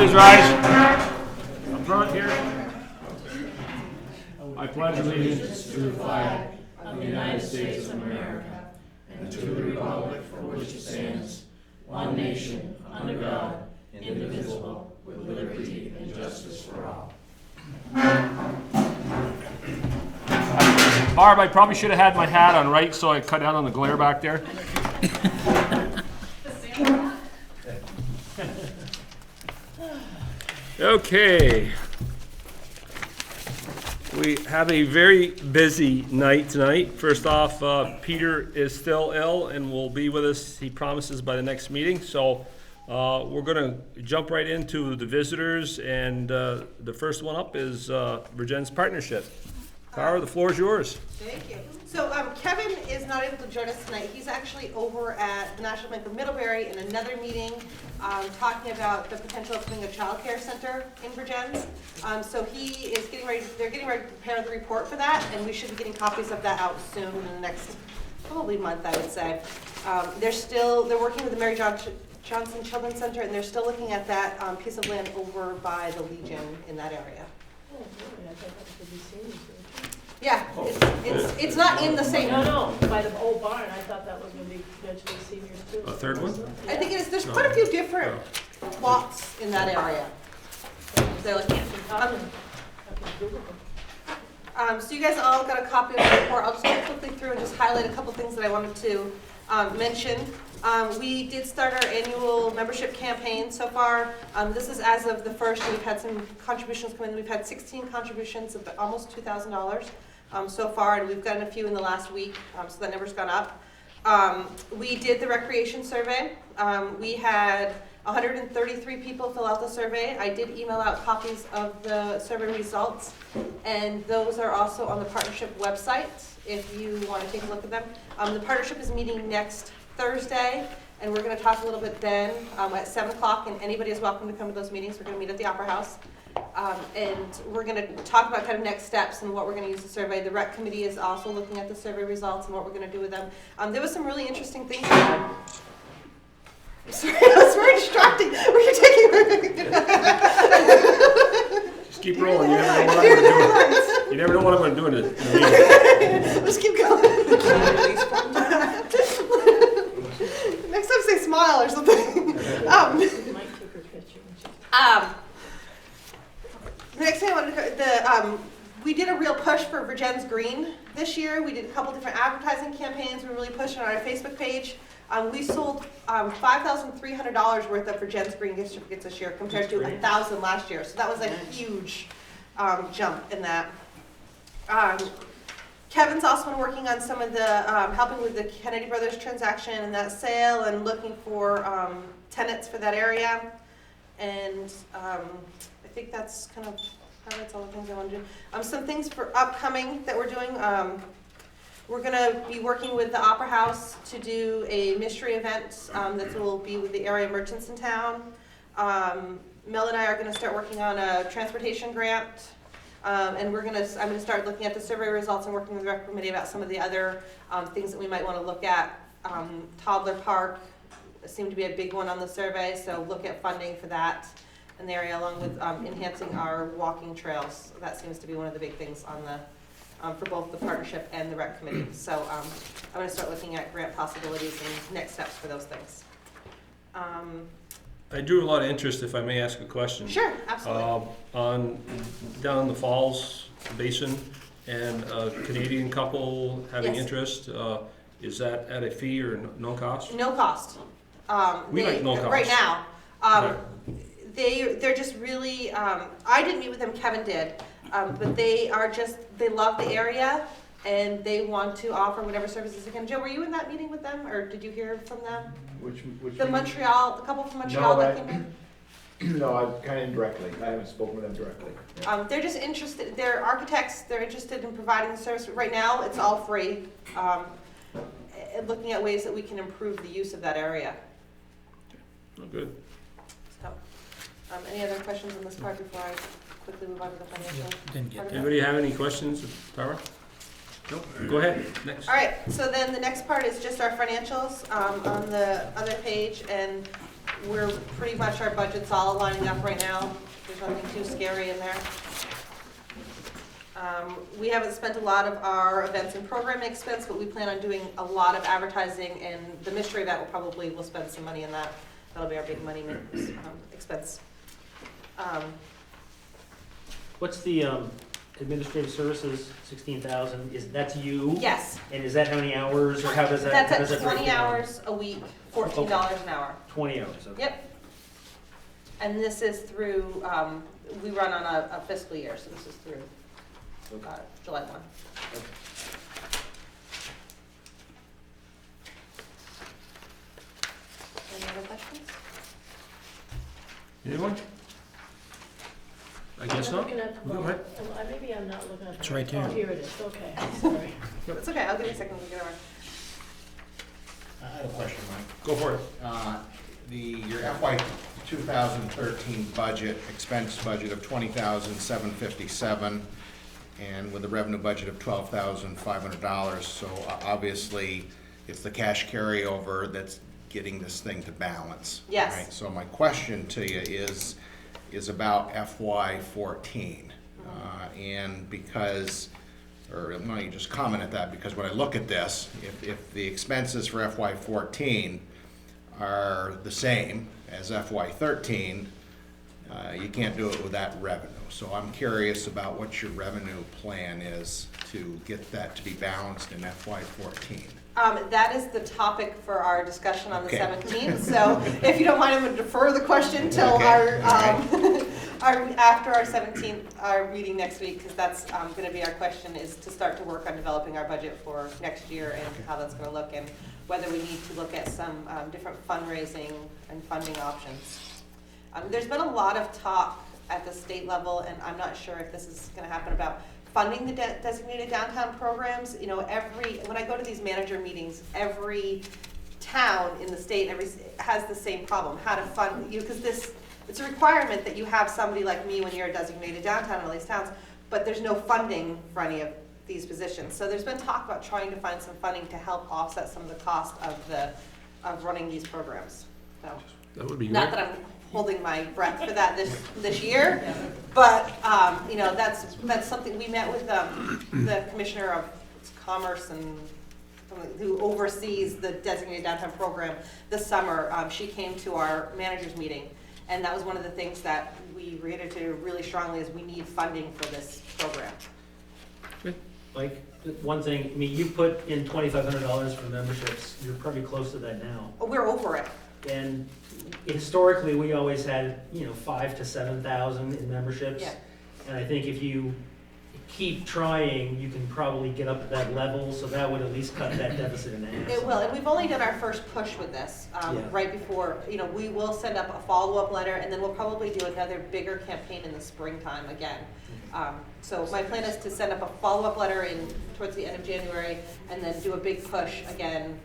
Please rise. Up front here. I pledge allegiance to the flag of the United States of America and to the republic for which it stands, one nation, under God, indivisible, with liberty and justice for all. Barb, I probably should have had my hat on right so I cut down on the glare back there. Okay. We have a very busy night tonight. First off, Peter is still ill and will be with us, he promises, by the next meeting. So we're going to jump right into the visitors, and the first one up is Vergennes Partnership. Tara, the floor is yours. Thank you. So Kevin is not able to join us tonight. He's actually over at the National Bank of Middlebury in another meeting talking about the potential of putting a child care center in Vergennes. So he is getting ready, they're getting ready to prepare the report for that, and we should be getting copies of that out soon in the next probably month, I would say. They're working with the Mary Johnson Children's Center, and they're still looking at that piece of land over by the Legion in that area. Oh, really? I thought that could be seniors. Yeah, it's not in the same. No, by the old barn, I thought that was going to be eventually seniors too. A third one? I think it is. There's quite a few different lots in that area. They're looking at. So you guys all got a copy of the report. I'll just go quickly through and just highlight a couple things that I wanted to mention. We did start our annual membership campaign so far. This is as of the first. We've had some contributions come in. We've had 16 contributions of almost $2,000 so far, and we've gotten a few in the last week, so that number's gone up. We did the recreation survey. We had 133 people fill out the survey. I did email out copies of the survey results, and those are also on the partnership website if you want to take a look at them. The partnership is meeting next Thursday, and we're going to talk a little bit then at 7 o'clock, and anybody is welcome to come to those meetings. We're going to meet at the Opera House, and we're going to talk about kind of next steps and what we're going to use the survey. The rec committee is also looking at the survey results and what we're going to do with them. There was some really interesting things. Sorry, that was very distracting. Were you taking? Just keep rolling. You never know what I'm going to do in the meeting. Just keep going. Next time say smile or something. The next thing I wanted to we did a real push for Vergennes Green this year. We did a couple different advertising campaigns. We really pushed on our Facebook page. We sold $5,300 worth of Vergennes Green gift certificates this year compared to 1,000 last year. So that was a huge jump in that. Kevin's also been working on some of the, helping with the Kennedy Brothers transaction and that sale and looking for tenants for that area. And I think that's kind of highlights all the things I want to do. Some things for upcoming that we're doing. We're going to be working with the Opera House to do a mystery event that will be with the area merchants in town. Mel and I are going to start working on a transportation grant. And I'm going to start looking at the survey results and working with the rec committee about some of the other things that we might want to look at. Toddler Park seemed to be a big one on the survey, so look at funding for that in the area, along with enhancing our walking trails. That seems to be one of the big things on the for both the partnership and the rec committee. So I'm going to start looking at grant possibilities and next steps for those things. I drew a lot of interest, if I may ask a question. Sure, absolutely. Down in the Falls Basin, and a Canadian couple having Yes. interest. Is that at a fee or no cost? No cost. We like no cost. Right now. Okay. They're just really, I didn't meet with them, Kevin did, but they love the area and they want to offer whatever services they can. Joe, were you in that meeting with them, or did you hear from them? Which The couple from Montreal that came in? No, I kind of indirectly. I haven't spoken with them directly. They're just interested, they're architects, they're interested in providing the service. Right now, it's all free. Looking at ways that we can improve the use of that area. Oh, good. So, any other questions on this part before I quickly move on to the financial part of it? Anybody have any questions, Tara? Nope. Go ahead. Next. All right, so then the next part is just our financials on the other page, and We're pretty much, our budget's all lining up right now. There's nothing too scary in there. We haven't spent a lot of our events and programming expense, but we plan on doing a lot of advertising, and the mystery event we'll spend some money in that. That'll be our big money expense. What's the administrative services, 16,000, that's you? Yes, And is that how many hours, or how does that? that's how does at that break 20 down? hours a week, $14 an hour. 20 hours, okay. Yep. And this is through, we run on a fiscal year, so this is through July 1. Any other questions? Anyone? I guess I'm not. looking at the Go bottom. ahead. Maybe I'm not looking at the. It's right there. Oh, here it is, okay, sorry. It's okay, I'll give you a second to get over. I have a question, Mike. Go for it. Your FY 2013 budget, expense budget of $20,757, and with a revenue budget of $12,500, so obviously, it's the cash carryover that's getting this thing to balance. Yes. Right? So my question to you is about FY 14, and because, or why don't you just comment at that, because when I look at this, if the expenses for FY 14 are the same as FY 13, you can't do it with that revenue. So I'm curious about what your revenue plan is to get that to be balanced in FY 14. That is the topic for our discussion on the Okay. 17th, so if you don't mind, I'm going to defer the question till Okay. after our 17th, our meeting next week, because that's going to be our question, is to start to work on developing our budget for next year and how that's going to look, and whether we need to look at some different fundraising and funding options. There's been a lot of talk at the state level, and I'm not sure if this is going to happen, about funding the designated downtown programs. You know, when I go to these manager meetings, every town in the state has the same problem, how to fund, because it's a requirement that you have somebody like me when you're a designated downtown in all these towns, but there's no funding for any of these positions. So there's been talk about trying to find some funding to help offset some of the cost of running these programs. So, That would be not great. that I'm holding my breath for that this year, but you know, that's something. We met with the Commissioner of Commerce and who oversees the designated downtown program this summer. She came to our managers meeting, and that was one of the things that we reiterated really strongly, is we need funding for this program. Like, one thing, I mean, you put in $2,500 for memberships, you're probably close to that now. We're over it. And historically, we always had, 5,000 to 7,000 in memberships. Yeah. And I think if you keep trying, you can probably get up to that level, so that would at least cut that deficit in half. It will, and we've only done our first push with this, Yeah. right before, we will send up a follow-up letter, and then we'll probably do another bigger campaign in the springtime again. So my plan is to send up a follow-up letter towards the end of January, and then do a big push again,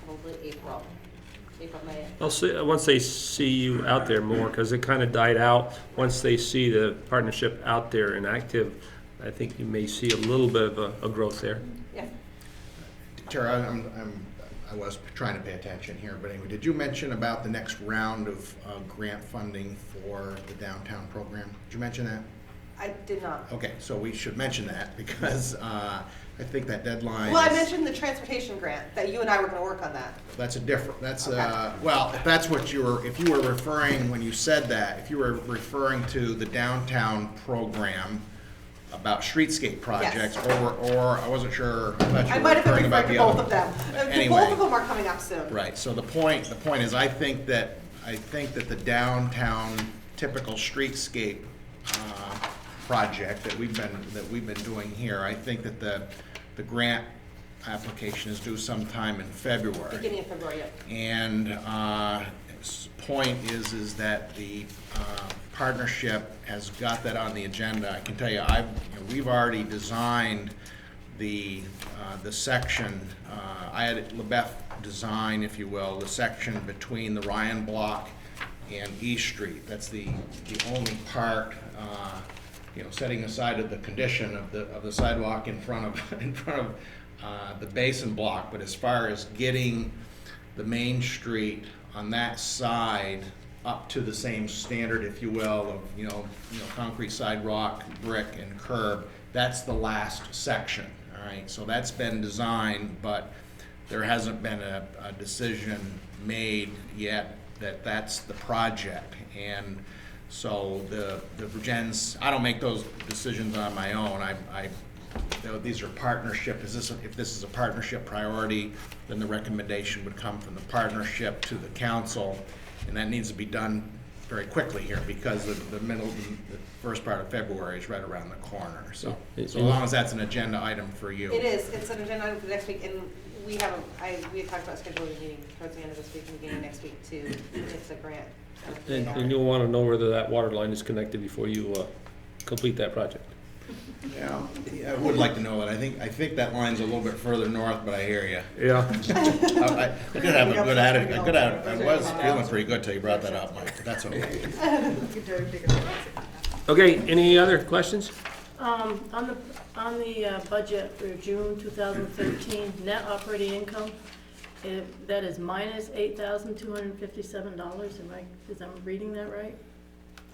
probably April, May. I'll see, once they see you out there more, because it kind of died out. Once they see the partnership out there and active, I think you may see a little bit of a growth there. Yeah. Tara, I was trying to pay attention here, but anyway, did you mention about the next round of grant funding for the downtown program? Did you mention that? I did not. Okay, so we should mention that, because I think that deadline Well, I is- mentioned the transportation grant, that you and I were gonna work on that. That's a different, that's, Okay. well, if that's what if you were referring, when you said that, if you were referring to the downtown program about streetscape projects, or I wasn't sure, I thought I you were might have been referring about referring to the both other. of them. Anyway. Both of them are coming up soon. Right, so the point is, I think that the downtown typical streetscape project that we've been doing here, I think that the grant application is due sometime in February. Beginning of February, yeah. And point is that the partnership has got that on the agenda. I can tell you, we've already designed the section. I had LeBeth design, if you will, the section between the Ryan Block and East Street. That's the only part, setting aside of the condition of the sidewalk in front of the Basin Block. But as far as getting the Main Street on that side up to the same standard, if you will, of, concrete sidewalk, brick, and curb. That's the last section, all right? So that's been designed, but there hasn't been a decision made yet that that's the project. And so the Vergennes, I don't make those decisions on my own. These are partnership. If this is a partnership priority, then the recommendation would come from the partnership to the council, and that needs to be done very quickly here because the first part of February is right around the corner. So as long as that's an agenda item for you. It is, it's an agenda item for next week, and we had talked about scheduling a meeting towards the end of this week and beginning of next week to get the grant. And you'll want to know whether that water line is connected before you complete that project. Yeah, I would like to know that. I think that line's a little bit further north, but I hear you. Yeah. I could have a good attitude. I was feeling pretty good till you brought that up, Mike, but that's okay. Okay, any other questions? On the budget for June 2013, net operating income, that is minus $8,257. Is I'm reading that right?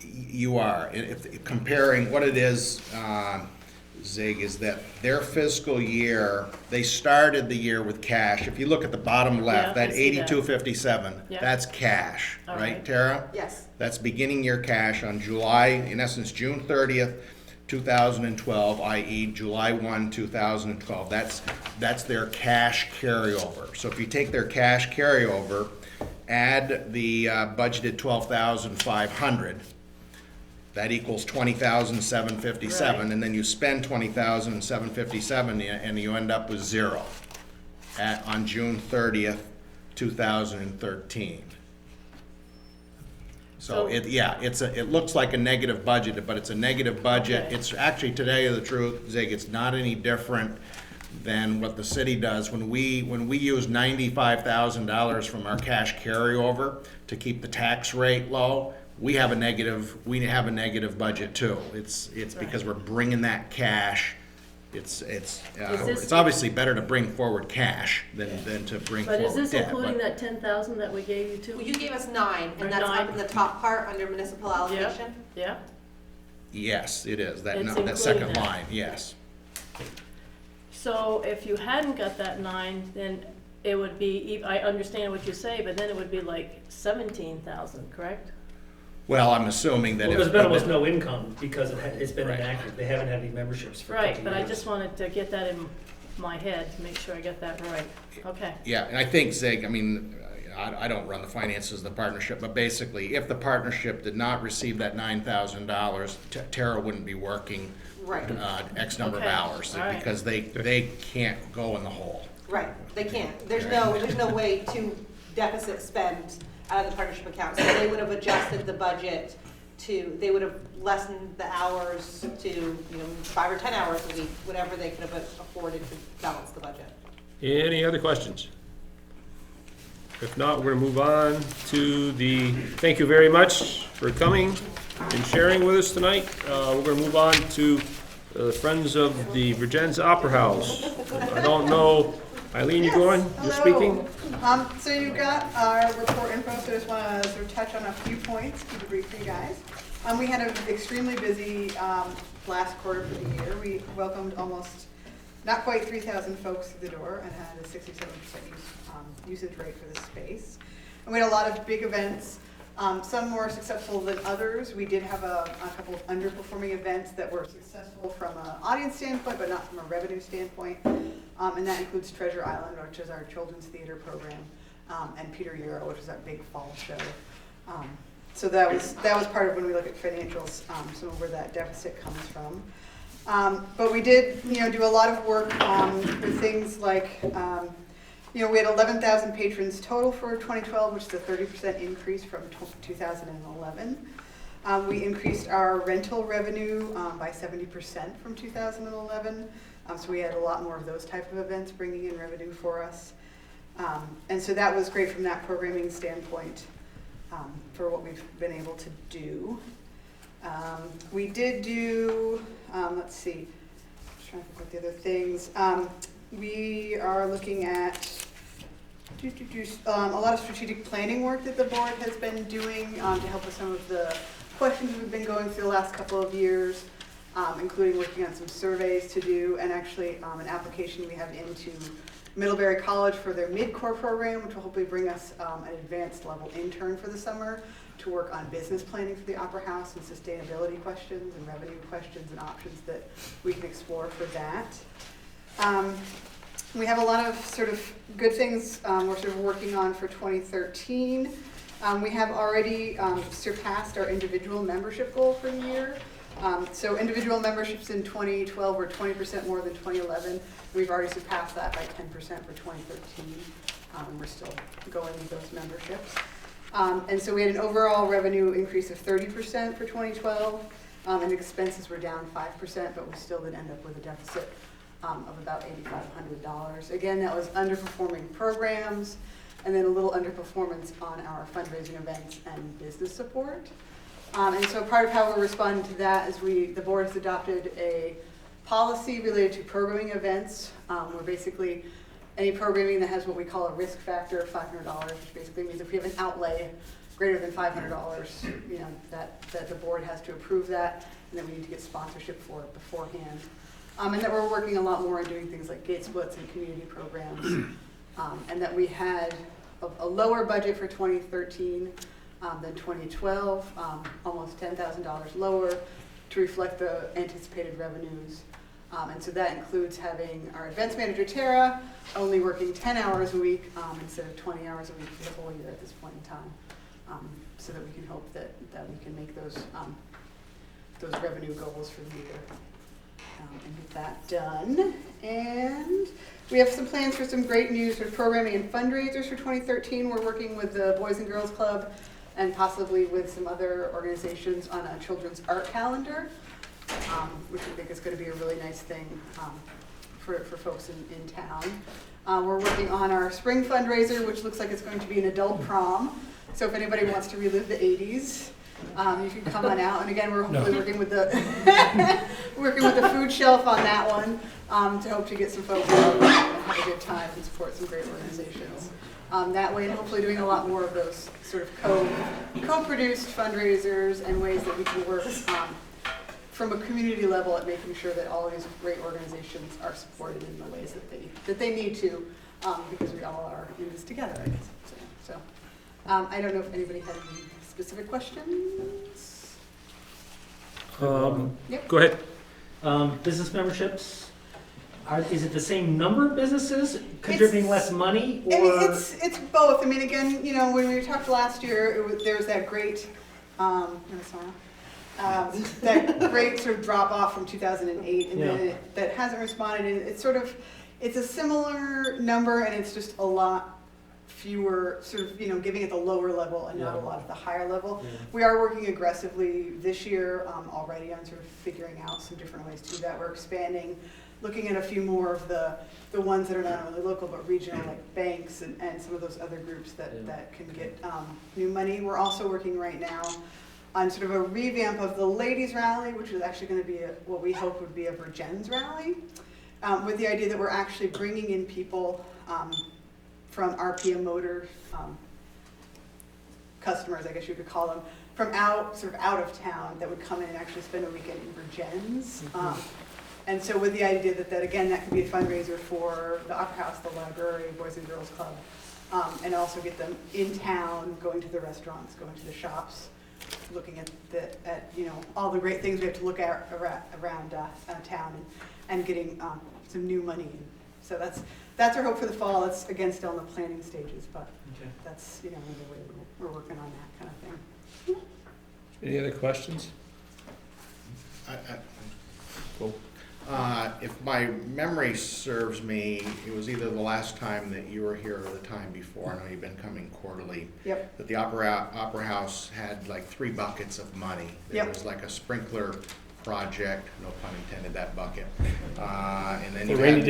You are. If comparing what it is, Zig, is that their fiscal year, they started the year with cash. If you look at the bottom left, Yeah, I that see that. 8257, Yeah. that's cash, All right, right. Tara? Yes. That's beginning year cash on July, in essence, June 30th, 2012, i.e. July 1, 2012. That's their cash carryover. So if you take their cash carryover, add the budgeted 12,500, that equals 20,757, Right. and then you spend 20,757, and you end up with zero on June 30th, 2013. So it looks like a negative budget, but it's a negative budget. Okay. It's actually, to tell you the truth, Zig, it's not any different than what the city does. When we use $95,000 from our cash carryover to keep the tax rate low, we have a negative budget too. It's because we're bringing that cash. It's obviously better to bring forward cash than to bring But forward is this debt. including that 10,000 that we gave you too? Well, you gave us 9, Or and that's 9. up in the top part under municipal allocation. Yeah, Yes, it is. It's That including second that. line, yes. so if you hadn't got that 9, then it would be, I understand what you say, but then it would be like 17,000, correct? Well, I'm assuming that Well, if. there's been almost no income because it's been Right. inactive. They haven't had any memberships for a Right, couple but I years. just wanted to get that in my head to make sure I get that right. Okay. Yeah, and I think, Zig, I mean, I don't run the finances of the partnership, but basically, if the partnership did not receive that $9,000, Tara wouldn't be working Right, X number of Okay, hours, all right. because they can't go in the hole. right. They can't. There's no way to deficit spend out of the partnership account. So they would have adjusted the budget they would have lessened the hours to, 5 or 10 hours a week, whatever they could have afforded to balance the budget. Any other questions? If not, we're gonna move on to thank you very much for coming and sharing with us tonight. We're gonna move on to the Friends of the Vergennes Opera House. I don't know, Eileen, you going? You're speaking? So you got our report info, so I just want to sort of touch on a few points, keep it brief for you guys. We had an extremely busy last quarter for the year. We welcomed not quite 3,000 folks through the door and had a 67% usage rate for the space. And we had a lot of big events, some more successful than others. We did have a couple of underperforming events that were successful from an audience standpoint, but not from a revenue standpoint. And that includes Treasure Island, which is our children's theater program, and Peter Euro, which is our big fall show. So that was part of when we look at financials, some of where that deficit comes from. But we did, do a lot of work with things like, we had 11,000 patrons total for 2012, which is a 30% increase from 2011. We increased our rental revenue by 70% from 2011. So we had a lot more of those type of events bringing in revenue for us. And so that was great from that programming standpoint for what we've been able to do. We did do, let's see, I'm trying to think what the other things. We are looking at A lot of strategic planning work that the board has been doing to help with some of the questions we've been going through the last couple of years, including working on some surveys to do, and actually an application we have into Middlebury College for their mid-core program, which will hopefully bring us an advanced level intern for the summer to work on business planning for the Opera House and sustainability questions and revenue questions and options that we can explore for that. We have a lot of sort of good things we're sort of working on for 2013. We have already surpassed our individual membership goal for the year. So individual memberships in 2012 were 20% more than 2011. We've already surpassed that by 10% for 2013. We're still going with those memberships. And so we had an overall revenue increase of 30% for 2012, and expenses were down 5%, but we still did end up with a deficit of about $8,500. Again, that was underperforming programs, and then a little underperformance on our fundraising events and business support. And so part of how we're responding to that is the board has adopted a policy related to programming events, where basically any programming that has what we call a risk factor of $500, which basically means if we have an outlay greater than $500, you know, that the board has to approve that, and then we need to get sponsorship for it beforehand. And that we're working a lot more on doing things like gate splits and community programs, and that we had a lower budget for 2013 than 2012, almost $10,000 lower to reflect the anticipated revenues. And so that includes having our events manager, Tara, only working 10 hours a week instead of 20 hours a week for the whole year at this point in time, so that we can hope that we can make those revenue goals for the year. And get that done. And we have some plans for some great news for programming and fundraisers for 2013. We're working with the Boys and Girls Club and possibly with some other organizations on a children's art calendar, which I think is going to be a really nice thing for folks in town. We're working on our spring fundraiser, which looks like it's going to be an adult prom. So if anybody wants to relive the 80s, you can come on out. And again, we're hopefully working with the food shelf on that one to hope to get some folks out and have a good time and support some great organizations. That way, and hopefully doing a lot more of those sort of co-produced fundraisers and ways that we can work from a community level at making sure that all of these great organizations are supported in the ways that they need to, because we all are in this together, I guess. So I don't know if anybody had any specific questions? Yep. Go ahead. Business memberships, is it the same number of businesses contributing less money? Or? I mean, it's both. I mean, again, you know, when we talked last year, there was that great, that great sort of drop off from 2008, and then that hasn't responded. And it's a similar number, and it's just a lot fewer, sort of, you know, giving at the lower level and not a lot at the higher level. Yeah. We are working aggressively this year already on sort of figuring out some different ways to do that. We're expanding, looking at a few more of the ones that are not only local but regional, like banks and some of those other groups that can get new money. We're also working right now on sort of a revamp of the ladies rally, which is actually going to be what we hope would be a Vergennes rally, with the idea that we're actually bringing in people from RPM Motor customers, I guess you could call them, from out of town that would come in and actually spend a weekend in Vergennes. And so with the idea that again, that could be a fundraiser for the Opera House, the library, Boys and Girls Club, and also get them in town, going to the restaurants, going to the shops, looking at you know, all the great things we have to look at around town, and getting some new money in. So that's our hope for the fall. It's again still in the planning stages, but that's, you know, the way we're working on that kind of thing. Any other questions? Cool. If my memory serves me, it was either the last time that you were here or the time before. I know you've been coming quarterly. Yep. But the Opera House had like 3 buckets of money. There was like a sprinkler project, no pun intended, that bucket. And then you had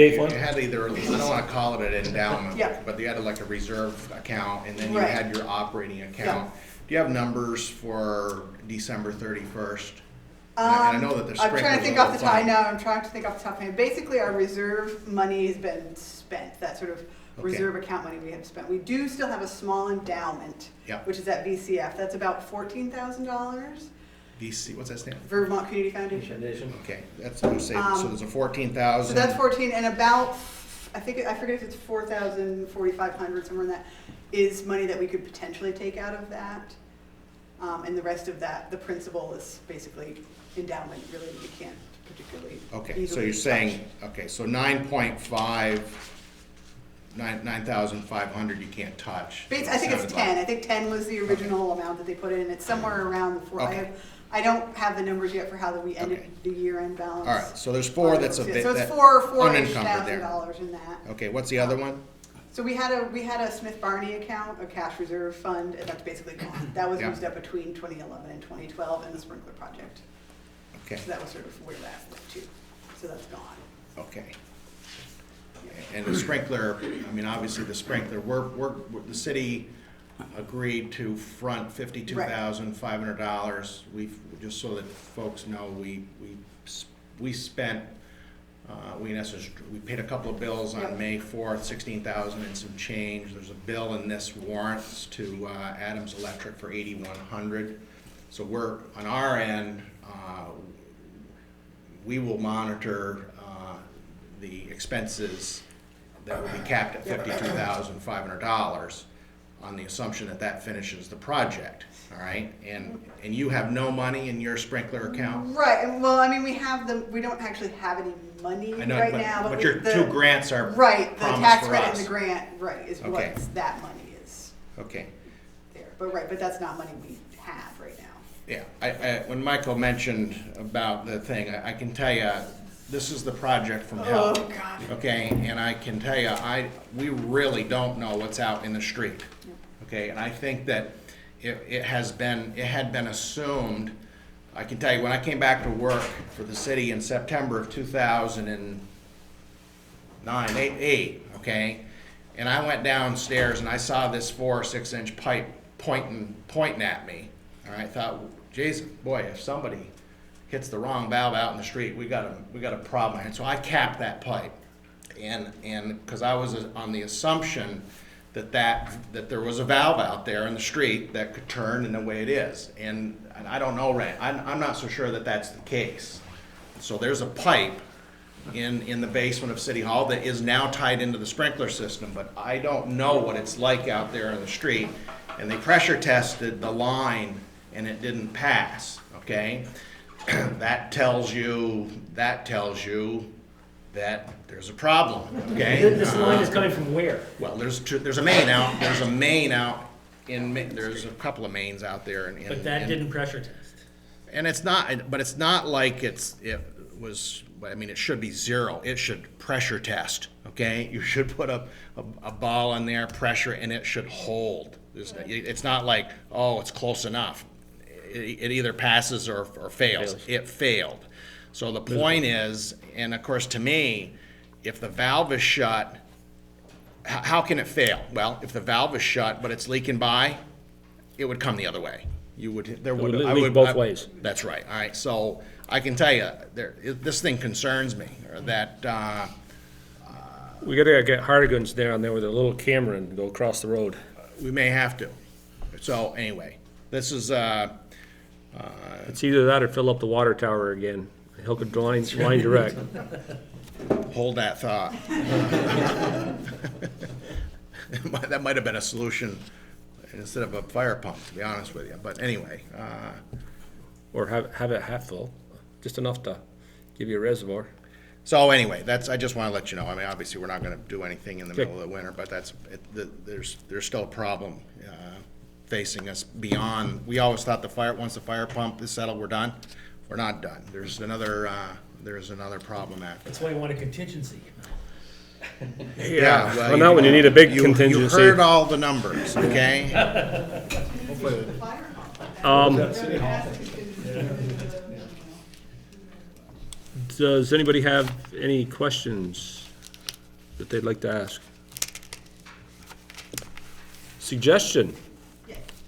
either, I don't want to call it an endowment, but you had like a reserve account, and then you had your operating account. Do you have numbers for December 31st? And I know that there's I'm trying to think off the top of my head. Basically, our reserve money has been spent. That sort of reserve account money we have spent. We do still have a small endowment, Yep. which is at VCF. That's about $14,000. VC, what's that stand for? Vermont Community Foundation. Foundation. Okay, that's what I'm saying, so there's a 14,000. So that's 14, and about, I forget if it's 4,000, 4,500, somewhere in that, is money that we could potentially take out of that. And the rest of that, the principal is basically endowment, really, we can't particularly Okay, so easily you're touch. saying, okay, so 9,500 you can't touch. I think it's Sounded 10, like- I think 10 was the original amount that they put in, it's somewhere around the 4. Okay. I don't have the numbers yet for how we ended Okay. the year-end balance. All right, so there's 4 that's a bit, So it's that $4,000 unencumbered there. in that. Okay, what's the other one? So we had a Smith Barney account, a cash reserve fund, and that's basically gone. That was Yeah. used up between 2011 and 2012 in the sprinkler project. Okay, So that was sort of where that went to. So that's gone. okay. And the sprinkler, I mean, obviously the sprinkler, the city agreed to front $52,500. We've, just so that folks know, we spent, we in essence, we paid a couple of bills on Yep. May 4th, 16,000 and some change. There's a bill in this warrants to Adams Electric for 8,100. So we're, on our end, we will monitor the expenses that will be capped at $52,500 on the assumption that that finishes the project, all right? And you have no money in your sprinkler account? Right, and well, I mean, we don't actually have any money I know, right but- now, but we- your 2 grants are Right, the promised tax for credit and us. the grant, right, is what Okay. that money is Okay, there. But that's not money we have right now. yeah. When Michael mentioned about the thing, I can tell you, this is the project from hell. Oh, God. Okay, and I can tell you, we really don't know what's out in the street. Okay, and I think that it had been assumed, I can tell you, when I came back to work for the city in September of 2009, 8, okay, and I went downstairs and I saw this 4 or 6 inch pipe pointing at me, all right, I thought, Jason, boy, if somebody hits the wrong valve out in the street, we got a problem. And so I capped that pipe, and because I was on the assumption that there was a valve out there in the street that could turn in the way it is, and I don't know, Ray, I'm not so sure that that's the case. So there's a pipe in the basement of City Hall that is now tied into the sprinkler system, but I don't know what it's like out there in the street. And they pressure tested the line, and it didn't pass. Okay. That tells you that there's a problem, okay? This line is coming from where? Well, there's a main out, there's a couple of mains out there. But that didn't pressure test. And it's not, but it's not like it should be 0. It should pressure test, okay? You should put a ball in there, pressure, and it should hold. It's not like, oh, it's close enough. It either passes or fails. It failed. So the point is, and of course to me, if the valve is shut, how can it fail? Well, if the valve is shut but it's leaking by, it would come the other way. would leak both ways. That's right. All right. So I can tell you, this thing concerns me. That We gotta get Hardigans down there with a little camera and go across the road. we may have to. So anyway, this is. It's either that or fill up the water tower again. Hook a line direct. Hold that thought. That might have been a solution instead of a fire pump, to be honest with you. But anyway, Or have it half full, just enough to give you a reservoir. so anyway, I just want to let you know. I mean, obviously, we're not going to do anything in the Okay. middle of the winter, but there's still a problem facing us beyond. We always thought once the fire pump is settled, we're done. We're not done. There's another problem after. That's why you want a contingency. Yeah, well, not when you need a big You contingency. heard all the numbers, okay? Does anybody have any questions that they'd like to ask? Suggestion,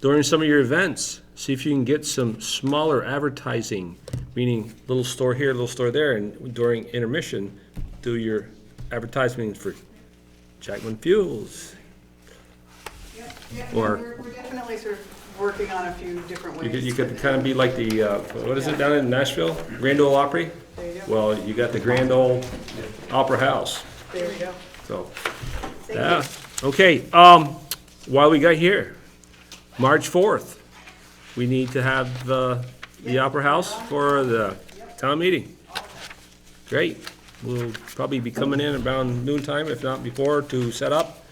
during some of your events, see if you can get some smaller advertising, meaning little store here, little store there, and during intermission, do your advertising for Jackman Fuels. Yep, yeah, Or- we're definitely sort of working on a few different ways. You could kind of be like the, what is it down in Nashville? Grand Ole Opry? There you go. Well, you got the Grand Ole Opera House, There we go. so, Thank yeah. you. Okay, while we got here, March 4th, we need to have the Opera House for the town meeting. Great. We'll probably be coming in around noontime, if not before, to set up.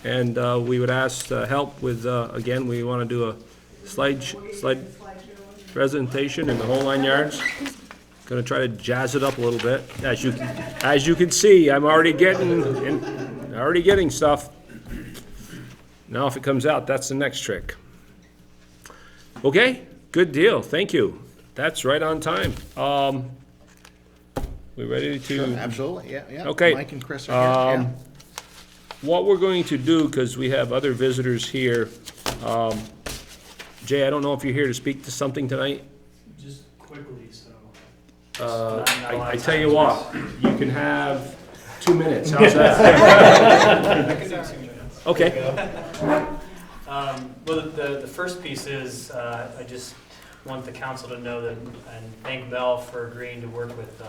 And we would ask help with, again, we want to do a slide presentation in the whole 9 yards. Going to try to jazz it up a little bit. As you can see, I'm already getting stuff. Now if it comes out, that's the next trick. Okay, good deal, thank you. That's right on time. We ready Sure, to? absolutely, yeah. Okay. Mike and Chris are here, yeah. What we're going to do, because we have other visitors here, Jay, I don't know if you're here to speak to something tonight? Just quickly, so. I tell you what, you can have 2 minutes, how's that? I can do 2 minutes. Okay. Well, the first piece is, I just want the council to know that, and thank Mel for agreeing to work with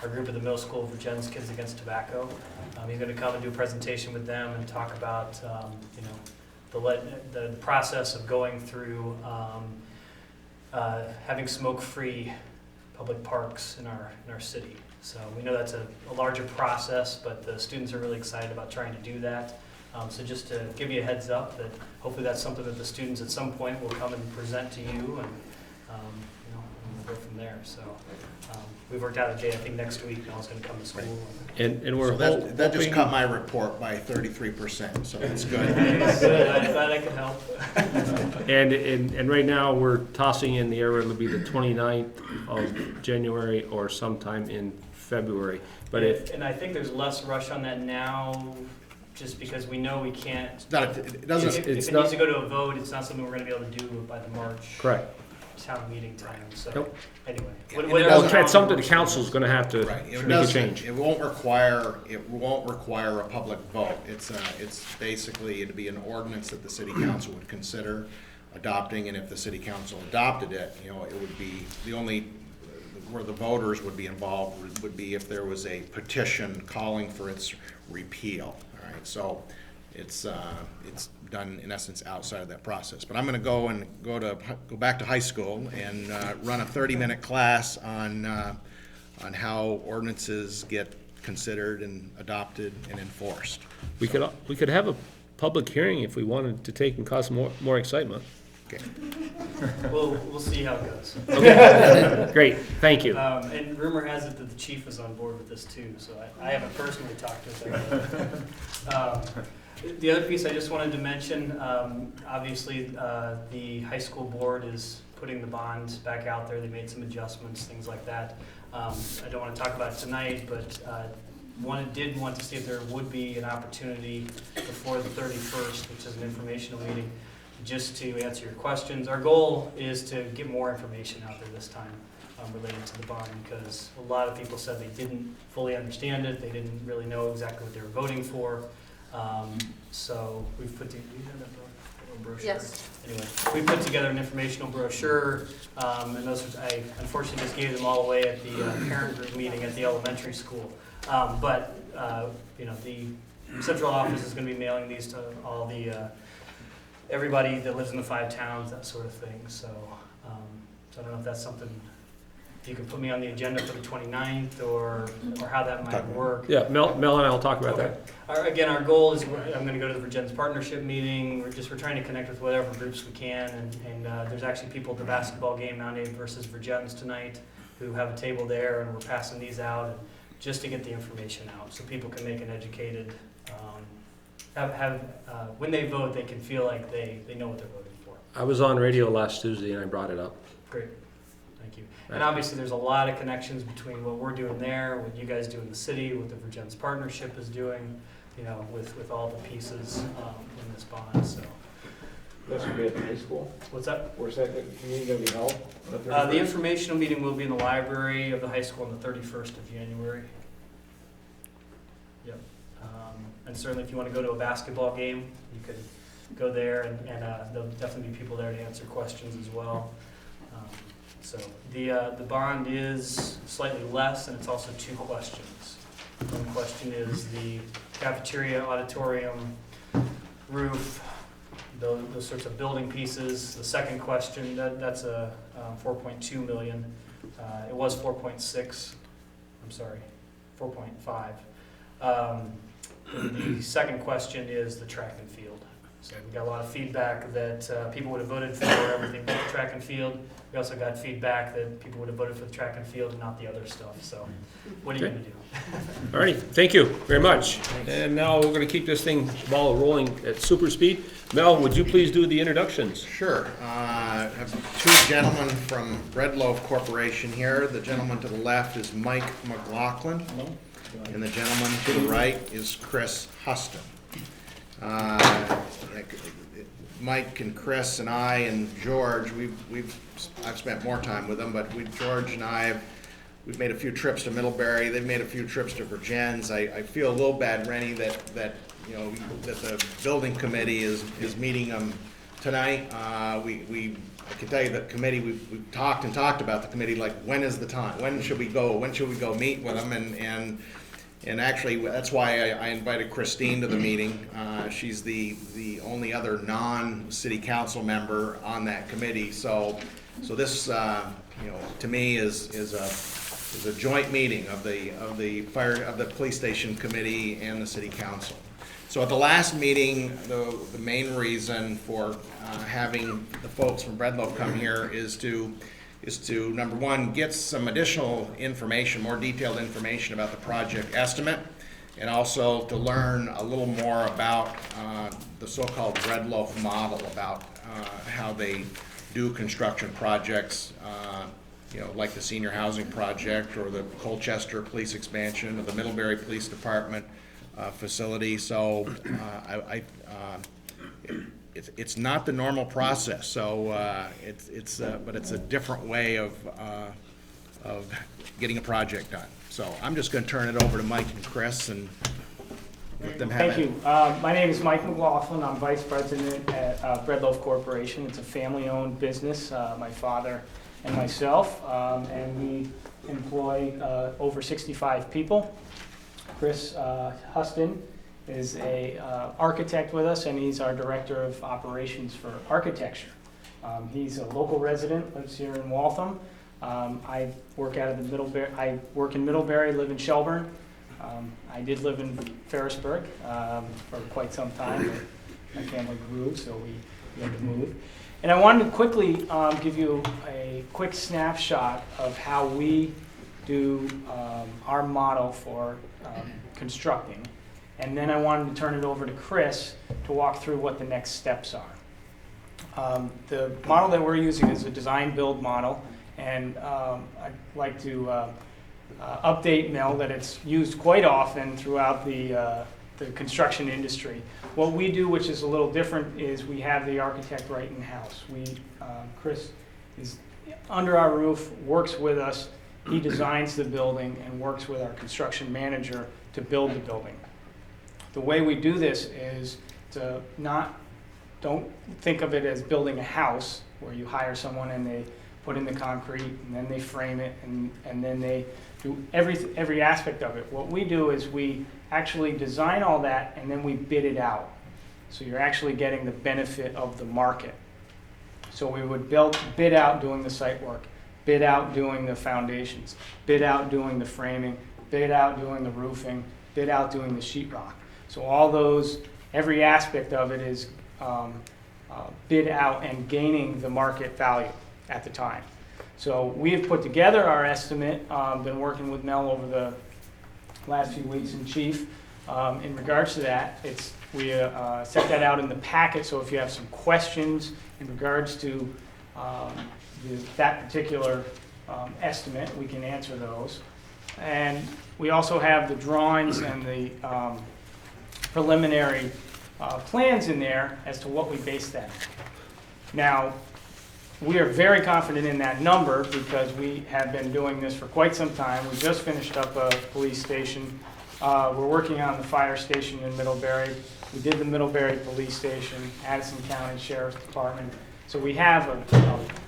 our group at the middle school, Vergennes Kids Against Tobacco. He's gonna come and do a presentation with them and talk about, you know, the process of going through having smoke-free public parks in our city. So we know that's a larger process, but the students are really excited about trying to do that. So just to give you a heads up that hopefully that's something that the students at some point will come and present to you, and you know, and we'll go from there. So we've worked out a date, I think next week, Mel's going to come to school. And we're So that just hoping, cut my report by 33%, so that's good. Good, I'm glad I could help. and right now, we're tossing in the air, it'll be the 29th of January or sometime in February. But if, And I think there's less rush on that now, just because we know we can't. It's not, it doesn't, If it's it not- needs to go to a vote, it's not something we're going to be able to do by the March correct. town meeting time. So Nope. anyway, It whatever doesn't- It's something the council's gonna have to right, it make a doesn't, change. it won't require a public vote. It's basically, it'd be an ordinance that the city council would consider adopting, and if the city council adopted it, you know, it would be, the only, where the voters would be involved would be if there was a petition calling for its repeal, all right? So it's done in essence outside of that process. But I'm gonna go back to high school and run a 30-minute class on how ordinances get considered and adopted and enforced. We could have a public hearing if we wanted to take and cause more excitement. Okay. we'll see how it goes. Great, thank you. And rumor has it that the chief is on board with this too, so I haven't personally talked to him. The other piece I just wanted to mention, obviously, the high school board is putting the bonds back out there. They made some adjustments, things like that. I don't want to talk about it tonight, but did want to see if there would be an opportunity before the 31st, which is an informational meeting, just to answer your questions. Our goal is to get more information out there this time related to the bond, because a lot of people said they didn't fully understand it. They didn't really know exactly what they were voting for. So we've put together, brochure. Yes. Anyway, we put together an informational brochure, and those, I unfortunately just gave them all away at the parent group meeting at the elementary school. But you know, the central office is going to be mailing these to all the everybody that lives in the 5 towns, that sort of thing. So, so I don't know if that's something. If you could put me on the agenda for the 29th, or how that might work. Yeah, Mel and I will talk about that. Again, our goal is, I'm going to go to the Vergennes partnership meeting. We're trying to connect with whatever groups we can, and there's actually people at the basketball game, Mount Abe versus Vergennes tonight, who have a table there, and we're passing these out, and just to get the information out, so people can make an educated, when they vote, they can feel like they know what they're voting for. I was on radio last Tuesday and I brought it up. Great, thank you. And obviously, there's a lot of connections between what we're doing there, what you guys do in the city, what the Vergennes partnership is doing, you know, with all the pieces in this bond, so. That's gonna be at the high school? What's that? Where's that meeting gonna be held? The informational meeting will be in the library of the high school on the 31st of January. Yep. And certainly if you want to go to a basketball game, you could go there, and there'll definitely be people there to answer questions as well. So the bond is slightly less, and it's also 2 questions. One question is the cafeteria, auditorium, roof, those sorts of building pieces. The second question, that's a 4.2 million. It was 4.6. I'm sorry, 4.5. The second question is the track and field. So we got a lot of feedback that people would have voted for everything but the track and field. We also got feedback that people would have voted for the track and field and not the other stuff. So what are you going to do? All right, thank you very much. And now we're going to keep this ball rolling at super speed. Mel, would you please do the introductions? Sure. I have 2 gentlemen from Red Loaf Corporation here. The gentleman to the left is Mike Mclaughlin, and the gentleman to the right is Chris Huston. Mike and Chris and I and George, I've spent more time with them, but George and I we've made a few trips to Middlebury. They've made a few trips to Vergennes. I feel a little bad, Rennie, that the building committee is meeting them tonight. I can tell you the committee, we've talked about the committee, like, when is the time? When should we go? When should we go meet with them? And actually, that's why I invited Christine to the meeting. She's the only other non-city council member on that committee. So this, to me is a joint meeting of the police station committee and the city council. So at the last meeting, the main reason for having the folks from Red Loaf come here is to number one, get some additional information, more detailed information about the project estimate, and also to learn a little more about the so-called Red Loaf model, about how they do construction projects, like the senior housing project or the Colchester police expansion or the Middlebury Police Department facility. So it's not the normal process. So but it's a different way of getting a project done. So I'm just going to turn it over to Mike and Chris and let them have it. Thank you. My name is Mike Mclaughlin. I'm Vice President at Red Loaf Corporation. It's a family-owned business, my father and myself, and we employ over 65 people. Chris Huston is a architect with us, and he's our Director of Operations for Architecture. He's a local resident, lives here in Waltham. I work out of the Middlebury. I work in Middlebury, live in Shelburne. I did live in Ferrisburg for quite some time. My family grew, so we had to move. And I wanted to quickly give you a quick snapshot of how we do our model for constructing. And then I wanted to turn it over to Chris to walk through what the next steps are. The model that we're using is a design-build model, and I'd like to update Mel that it's used quite often throughout the construction industry. What we do, which is a little different, is we have the architect right in-house. Chris is under our roof, works with us. He designs the building and works with our construction manager to build the building. The way we do this is to don't think of it as building a house where you hire someone and they put in the concrete and then they frame it and then they do every aspect of it. What we do is we actually design all that and then we bid it out. So you're actually getting the benefit of the market. So we would bid out doing the site work, bid out doing the foundations, bid out doing the framing, bid out doing the roofing, bid out doing the sheetrock. So all those, every aspect of it is bid out and gaining the market value at the time. So we have put together our estimate, been working with Mel over the last few weeks in chief. In regards to that, we set that out in the packet, so if you have some questions in regards to that particular estimate, we can answer those. And we also have the drawings and the preliminary plans in there as to what we base that on. Now, we are very confident in that number because we have been doing this for quite some time. We just finished up a police station We're working on the fire station in Middlebury. We did the Middlebury Police Station, Addison County Sheriff's Department. So we have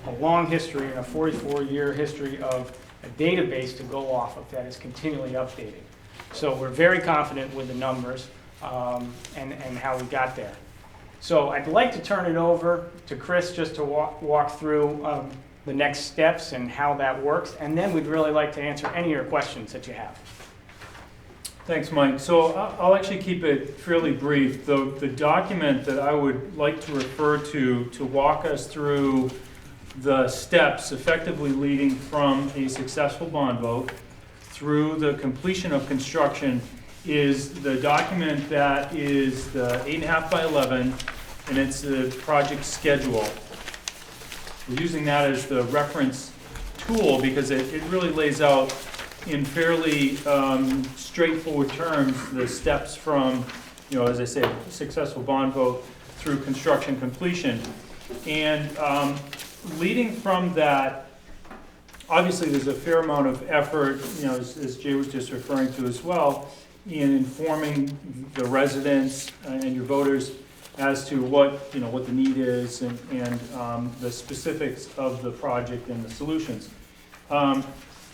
a long history and a 44-year history of a database to go off of that is continually updating. So we're very confident with the numbers and how we got there. So I'd like to turn it over to Chris just to walk through the next steps and how that works, and then we'd really like to answer any of your questions that you have. Thanks, Mike. So I'll actually keep it fairly brief. The document that I would like to refer to walk us through the steps effectively leading from a successful bond vote through the completion of construction is the document that is the 8.5 by 11, and it's the project schedule. We're using that as the reference tool because it really lays out in fairly straightforward terms the steps from, as I say, successful bond vote through construction completion. And leading from that, obviously there's a fair amount of effort, as Jay was just referring to as well, in informing the residents and your voters as to what the need is and the specifics of the project and the solutions.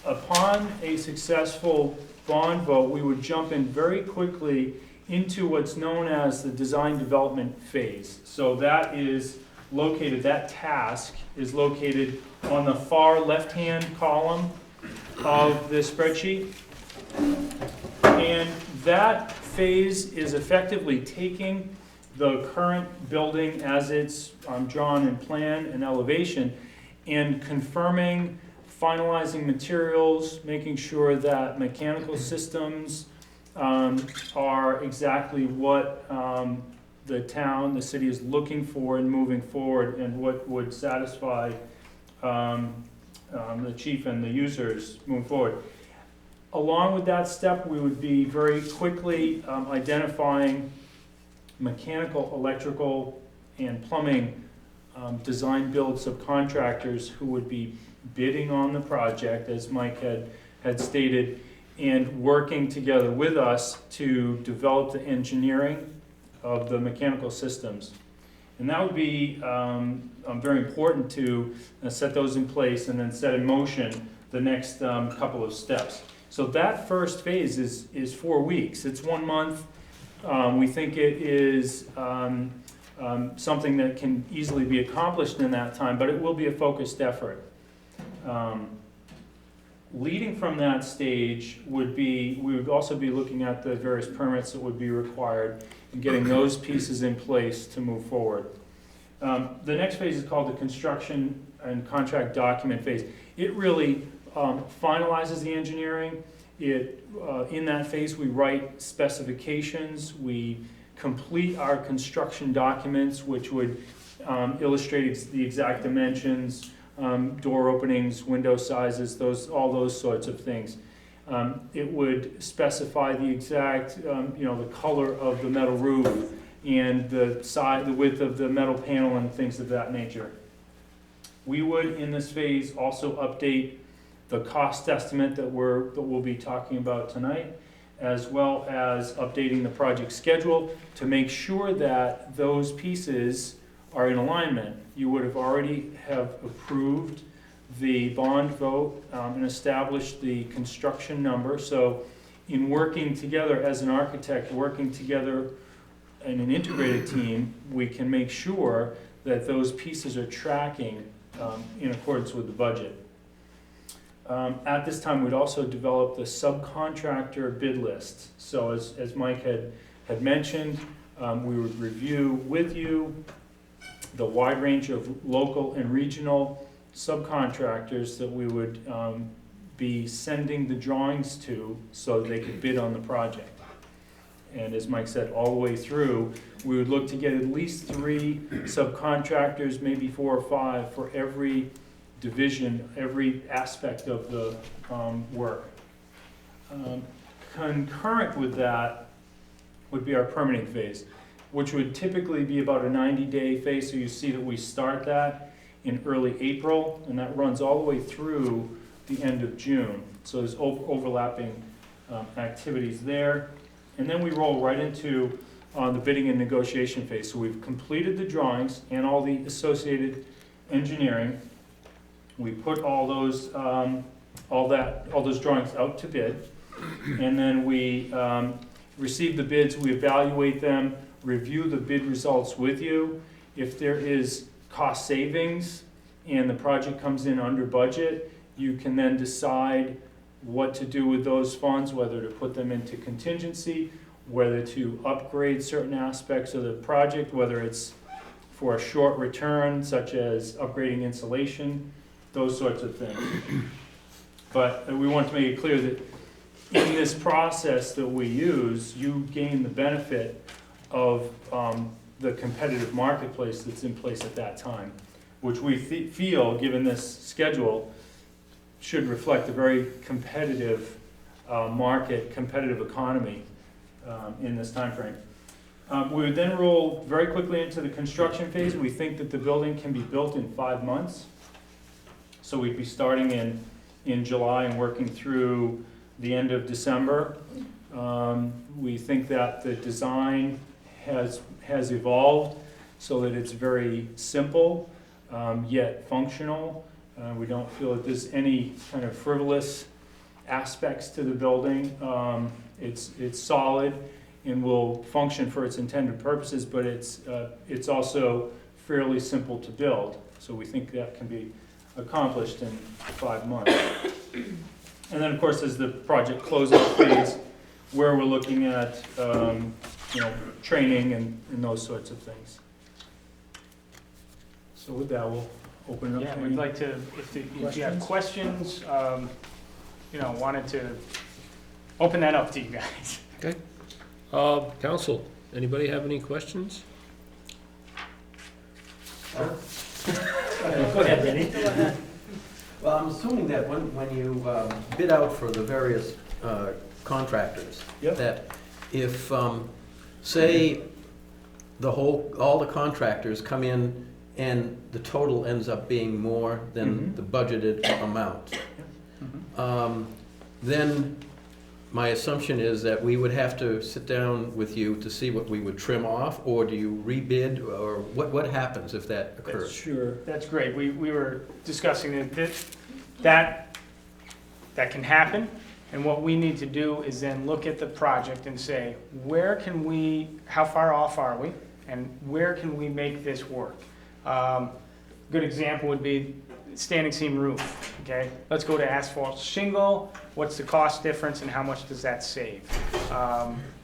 Upon a successful bond vote, we would jump in very quickly into what's known as the design development phase. So that task is located on the far left-hand column of this spreadsheet. And that phase is effectively taking the current building as it's drawn in plan and elevation and confirming, finalizing materials, making sure that mechanical systems are exactly what the city is looking for in moving forward and what would satisfy the chief and the users moving forward. Along with that step, we would be very quickly identifying mechanical, electrical, and plumbing design build subcontractors who would be bidding on the project, as Mike had stated, and working together with us to develop the engineering of the mechanical systems. And that would be very important to set those in place and then set in motion the next couple of steps. So that first phase is 4 weeks. It's 1 month. We think it is something that can easily be accomplished in that time, but it will be a focused effort. Leading from that stage we would also be looking at the various permits that would be required and getting those pieces in place to move forward. The next phase is called the construction and contract document phase. It really finalizes the engineering. In that phase, we write specifications, we complete our construction documents, which would illustrate the exact dimensions, door openings, window sizes, all those sorts of things. It would specify the exact, the color of the metal roof and the width of the metal panel and things of that nature. We would, in this phase, also update the cost estimate that we'll be talking about tonight, as well as updating the project schedule to make sure that those pieces are in alignment. You would have already approved the bond vote and established the construction number. So in working together as an architect, working together in an integrated team, we can make sure that those pieces are tracking in accordance with the budget. At this time, we'd also develop the subcontractor bid list. So as Mike had mentioned, we would review with you the wide range of local and regional subcontractors that we would be sending the drawings to so they could bid on the project. And as Mike said, all the way through, we would look to get at least 3 subcontractors, maybe 4 or 5 for every division, every aspect of the work. Concurrent with that would be our permitting phase, which would typically be about a 90-day phase. So you see that we start that in early April, and that runs all the way through the end of June. So there's overlapping activities there. And then we roll right into the bidding and negotiation phase. So we've completed the drawings and all the associated engineering. We put all those drawings out to bid, and then we receive the bids, we evaluate them, review the bid results with you. If there is cost savings and the project comes in under budget, you can then decide what to do with those funds, whether to put them into contingency, whether to upgrade certain aspects of the project, whether it's for a short return, such as upgrading insulation, those sorts of things. But we want to make it clear that in this process that we use, you gain the benefit of the competitive marketplace that's in place at that time, which we feel, given this schedule, should reflect a very competitive market, competitive economy in this time frame. We would then roll very quickly into the construction phase. We think that the building can be built in 5 months. So we'd be starting in July and working through the end of December. We think that the design has evolved so that it's very simple, yet functional. We don't feel that there's any kind of frivolous aspects to the building. It's solid and will function for its intended purposes, but it's also fairly simple to build. So we think that can be accomplished in 5 months. And then, of course, there's the project closeout phase, where we're looking at training and those sorts of things. So with that, we'll open it up. Yeah, to we'd any like to, if you have questions, wanted to open that up to you guys. Okay. Council, anybody have any questions? Go ahead, Denny. Well, I'm assuming that when you bid out for the various contractors, Yep. that if, say, all the contractors come in and the total ends up being more than the budgeted amount, then my assumption is that we would have to sit down with you to see what we would trim off, or do you rebid, or what happens if that occurs? Sure. That's great. We were discussing that can happen, and what we need to do is then look at the project and say, how far off are we, and where can we make this work? Good example would be standing seam roof, okay? Let's go to asphalt shingle. What's the cost difference and how much does that save?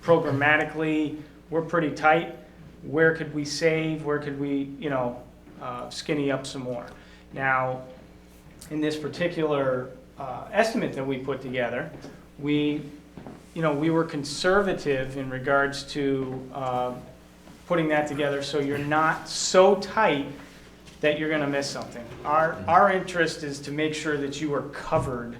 Programmatically, we're pretty tight. Where could we save? Where could we, skinny up some more? Now, in this particular estimate that we put together, we were conservative in regards to putting that together so you're not so tight that you're going to miss something. Our interest is to make sure that you are covered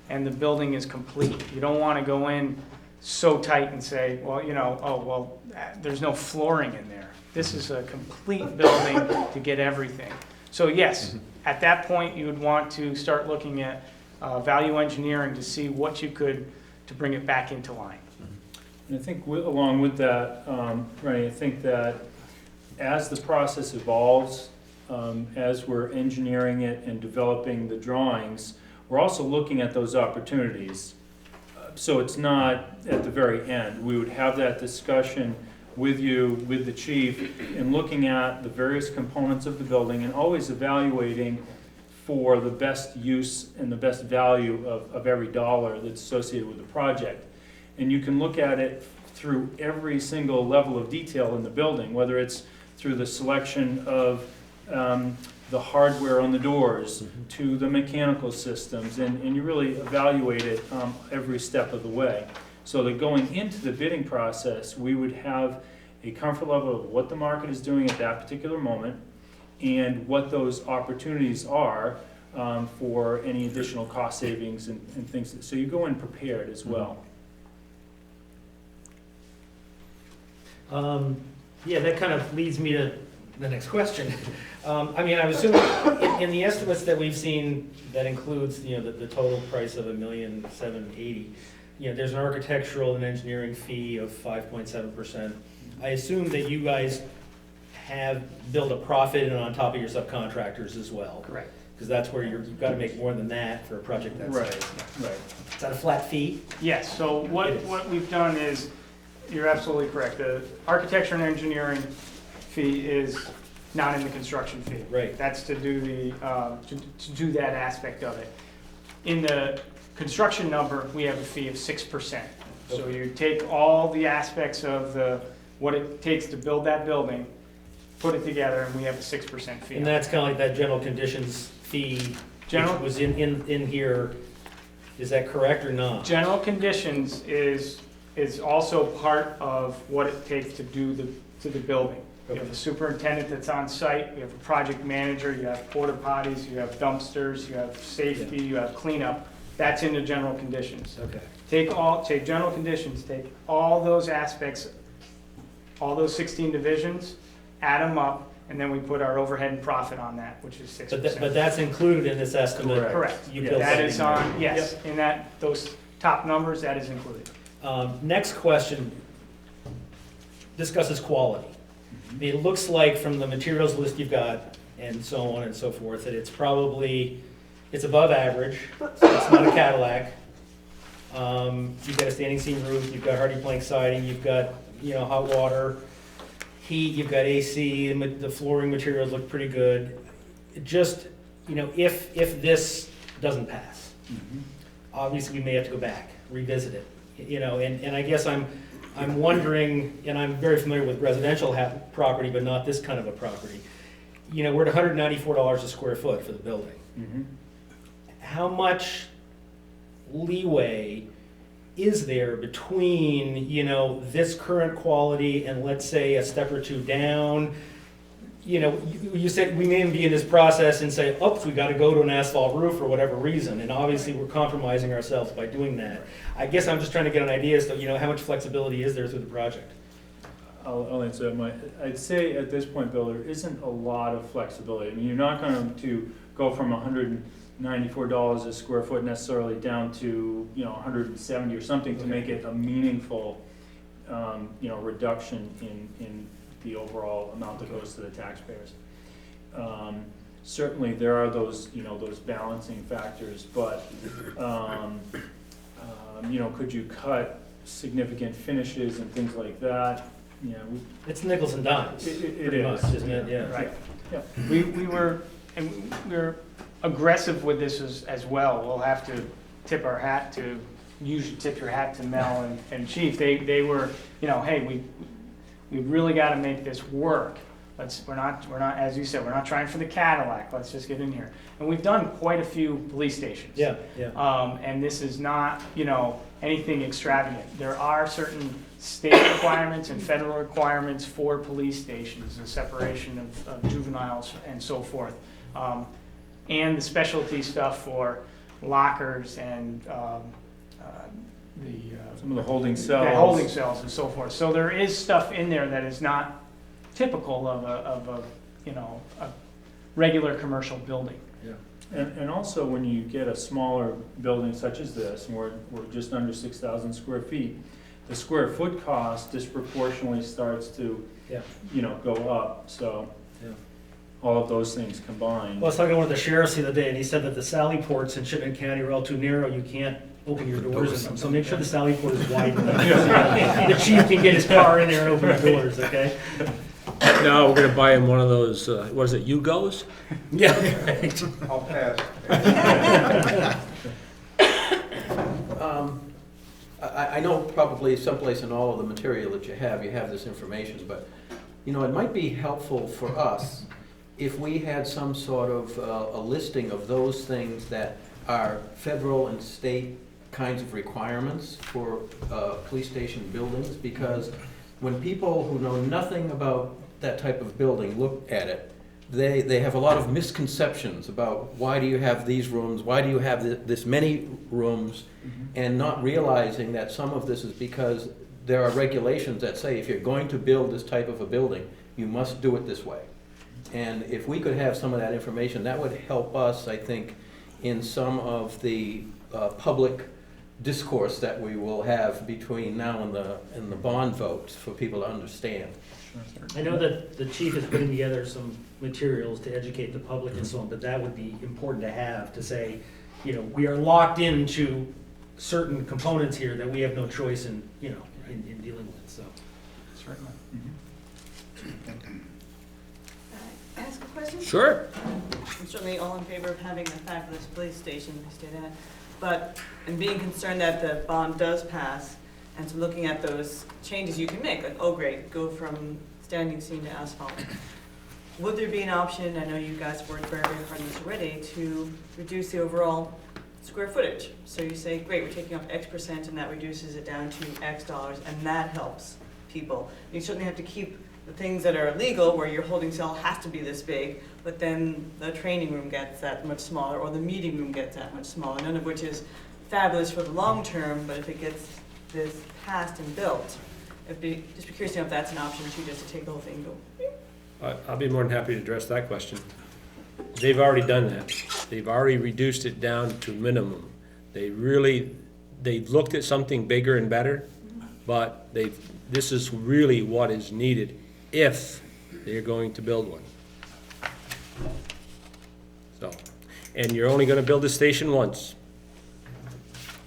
and the building is complete. You don't want to go in so tight and say, well, there's no flooring in there. This is a complete building to get everything. So yes, at that point, you would want to start looking at value engineering to see what you could, to bring it back into line. And I think along with that, Rennie, I think that as the process evolves, as we're engineering it and developing the drawings, we're also looking at those opportunities. So it's not at the very end. We would have that discussion with you, with the chief, and looking at the various components of the building and always evaluating for the best use and the best value of every dollar that's associated with the project. And you can look at it through every single level of detail in the building, whether it's through the selection of the hardware on the doors to the mechanical systems, and you really evaluate it every step of the way. So that going into the bidding process, we would have a comfort level of what the market is doing at that particular moment and what those opportunities are for any additional cost savings and things. So you go in prepared as well. Yeah, that kind of leads me to the next question. I was assuming in the estimates that we've seen, that includes, the total price of $1,780,000. there's an architectural and engineering fee of 5.7%. I assume that you guys have built a profit in on top of your subcontractors as well. Correct. Because that's where you've got to make more than that for a project that Right, size. right. Is that a flat fee? Yes, so It what, is. what we've done is, you're absolutely correct, the architecture and engineering fee is not in the construction fee. Right. That's to do the, to do that aspect of it. In the construction number, we have a fee of 6%. So Okay. you take all the aspects of what it takes to build that building, put it together, and we have a 6% fee. And that's kind of like that general conditions fee, General- which was in here. Is that correct or not? General conditions is also part of what it takes to do to the building. You have Okay. a superintendent that's on site, you have a project manager, you have porta potties, you have dumpsters, you have safety, you have cleanup. That's in the general conditions. Okay. Take general conditions, take all those aspects, all those 16 divisions, add them up, and then we put our overhead and profit on that, which is 6%. But that's included in this estimate? Correct. You built That in is there. on, yes, in those top numbers, that is included. Next question discusses quality. It looks like from the materials list you've got, and so on and so forth, that it's above average, so it's not a Cadillac. You've got a standing seam roof, you've got hardy plank siding, you've got, hot water, heat, you've got AC, the flooring materials look pretty good. Just, if this doesn't pass, obviously we may have to go back, revisit it, and I guess I'm wondering, and I'm very familiar with residential property, but not this kind of a property. We're at $194 a square foot for the building. Mhm. How much leeway is there between, this current quality and let's say a step or two down? You said we may be in this process and say, oops, we gotta go to an asphalt roof for whatever reason, and obviously we're compromising ourselves by doing that. I guess I'm just trying to get an idea as to, how much flexibility is there through the project? I'll answer that. I'd say at this point, Bill, there isn't a lot of flexibility. I mean, you're not going to go from $194 a square foot necessarily down to, 170 or something to make it a meaningful, reduction in the overall amount that goes to the taxpayers. Certainly, there are those, those balancing factors, but, could you cut significant finishes and things like that? It's nickels and dimes. It pretty is. much, isn't it? Yeah. Right. Yeah. We were aggressive with this as well. We'll have to tip our hat to, you should tip your hat to Mel and Chief. They were, hey, we really got to make this work. We're not, as you said, we're not trying for the Cadillac. Let's just get in here. And we've done quite a few police stations. Yeah, yeah. And this is not, anything extravagant. There are certain state requirements and federal requirements for police stations, the separation of juveniles and so forth. And the specialty stuff for lockers and Some of the holding cells. the holding cells and so forth. So there is stuff in there that is not typical of a regular commercial building. And also, when you get a smaller building such as this, and we're just under 6,000 square feet, the square foot cost disproportionately starts to, Yeah. Go up. So Yeah. all of those things combined. Well, I was talking to one of the sheriffs the other day, and he said that the sally ports in Shipman County are all too narrow. You can't open your doors in them. So make sure the sally port is wide enough. The chief can get his car in there and open the doors, okay? No, we're gonna buy him one of those, what is it, Yugos? Yeah, right. I'll pass. I know probably someplace in all of the material that you have this information, but, it might be helpful for us if we had some sort of a listing of those things that are federal and state kinds of requirements for police station buildings, because when people who know nothing about that type of building look at it, they have a lot of misconceptions about why do you have these rooms, why do you have this many rooms, and not realizing that some of this is because there are regulations that say if you're going to build this type of a building, you must do it this way. And if we could have some of that information, that would help us, I think, in some of the public discourse that we will have between now and the bond votes for people to understand. I know that the chief is putting together some materials to educate the public and so on, but that would be important to have, to say, you know, we are locked into certain components here that we have no choice in, you know, in dealing with, so. Certainly. Ask a question? Sure. I'm certainly all in favor of having a fabulous police station, I stay at. But I'm being concerned that the bond does pass, and so looking at those changes you can make, like, oh great, go from standing seam to asphalt. Would there be an option, I know you guys worked very, very hard on this already, to reduce the overall square footage? So you say, great, we're taking off X% and that reduces it down to X dollars, and that helps people. You certainly have to keep the things that are illegal, where your holding cell has to be this big, but then the training room gets that much smaller, or the meeting room gets that much smaller, none of which is fabulous for the long term, but if it gets this passed and built, just be curious to know if that's an option too, just to take the whole thing and go. I'll be more than happy to address that question. They've already done that. They've already reduced it down to minimum. They looked at something bigger and better, but this is really what is needed if they're going to build one. So, and you're only gonna build the station once.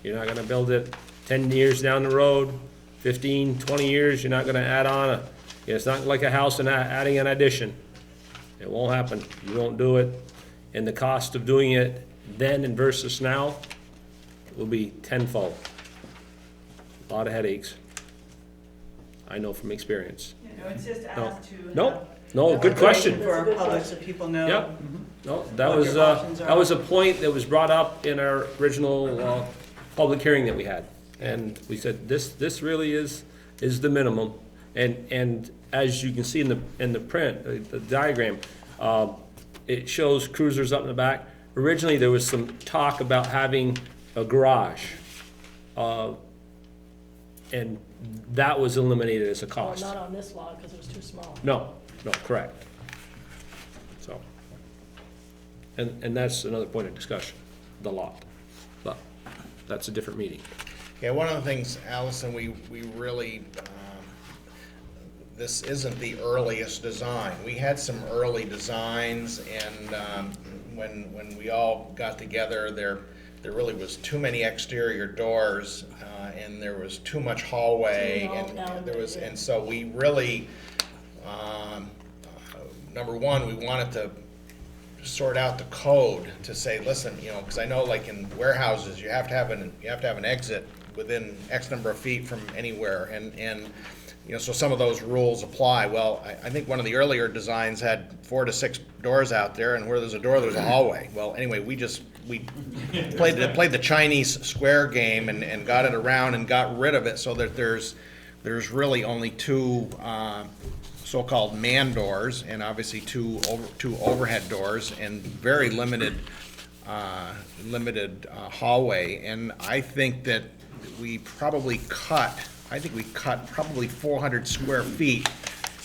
You're not gonna build it 10 years down the road, 15, 20 years, you're not gonna add on it's not like a house and adding an addition. It won't happen. You won't do it. And the cost of doing it then and versus now will be tenfold. A lot of headaches. I know from experience. No, it's just asked to. No, good question. For our public, so people know. Yep. No, that What was, your options are. that was a point that was brought up in our original, public hearing that we had. And we said, this really is the minimum. And as you can see in the print, the diagram, it shows cruisers up in the back. Originally, there was some talk about having a garage. And that was eliminated as a Well, cost. not on this lot, because it was too small. No, correct. So, and that's another point of discussion, the lot. But that's a different meeting. Yeah, one of the things, Allison, we really, this isn't the earliest design. We had some early designs, and when we all got together, there really was too many exterior doors, and there was too much hallway, and so we really, number one, we wanted to sort out the code to say, listen, you know, because I know, like in warehouses, you have to have an exit within X number of feet from anywhere, and you know, so some of those rules apply. Well, I think one of the earlier designs had 4 to 6 doors out there, and where there's a door, there's a hallway. Well, anyway, we played the Chinese square game and got it around and got rid of it, so that there's really only 2 so-called man doors, and obviously two overhead doors, and very limited hallway. And I think that we probably cut probably 400 square feet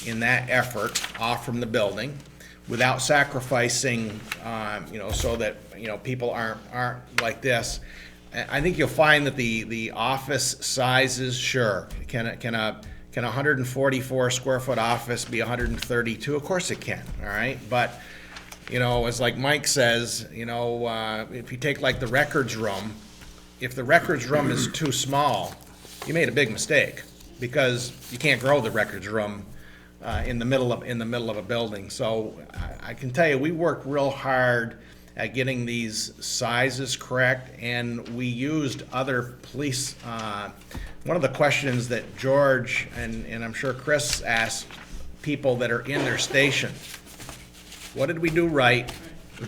in that effort off from the building, without sacrificing, you know, so that, you know, people aren't like this. I think you'll find that the office sizes, sure, can a 144 square foot office be 132? Of course it can, all right? But, you know, as like Mike says, you know, if you take like the records room, if the records room is too small, you made a big mistake, because you can't grow the records room in the middle of a building. So I can tell you, we worked real hard at getting these sizes correct, and we used other police. One of the questions that George and I'm sure Chris asked people that are in their station: what did we do right?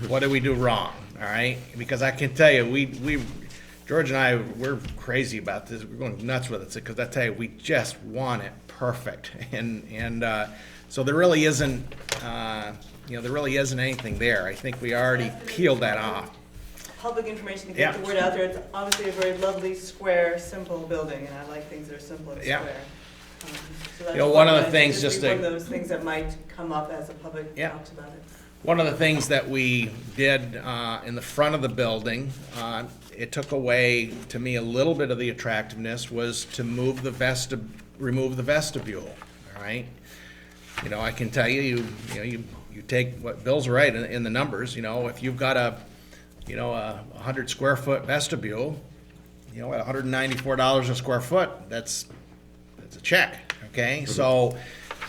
What did we do wrong? All right, because I can tell you, George and I, we're crazy about this. We're going nuts with it, because I tell you, we just want it perfect, and so there really isn't, there really isn't anything there. I think we already peeled that off. Public information to get the word out there. It's obviously a very lovely, square, simple building, and I like things that are simple and square. So that's one of the things, one of those things that might come up as the public talks about it. One of the things that we did in the front of the building, it took away, to me, a little bit of the attractiveness, was to remove the vestibule, all right? You know, I can tell you, you take what Bill's right in the numbers, you know, if you've got a 100 square foot vestibule, you know, at $194 a square foot, that's a check, okay? So,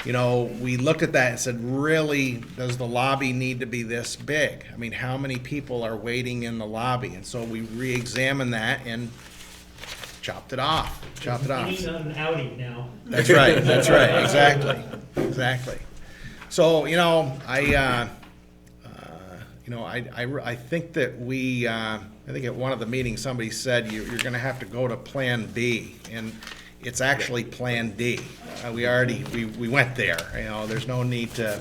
you know, we looked at that and said, really, does the lobby need to be this big? I mean, how many people are waiting in the lobby? And so we re-examined that and chopped it off. You need an Audi now. That's right, exactly. So, you know, I think that I think at one of the meetings, somebody said you're gonna have to go to Plan B, and it's actually Plan D. We went there, you know, there's no need to,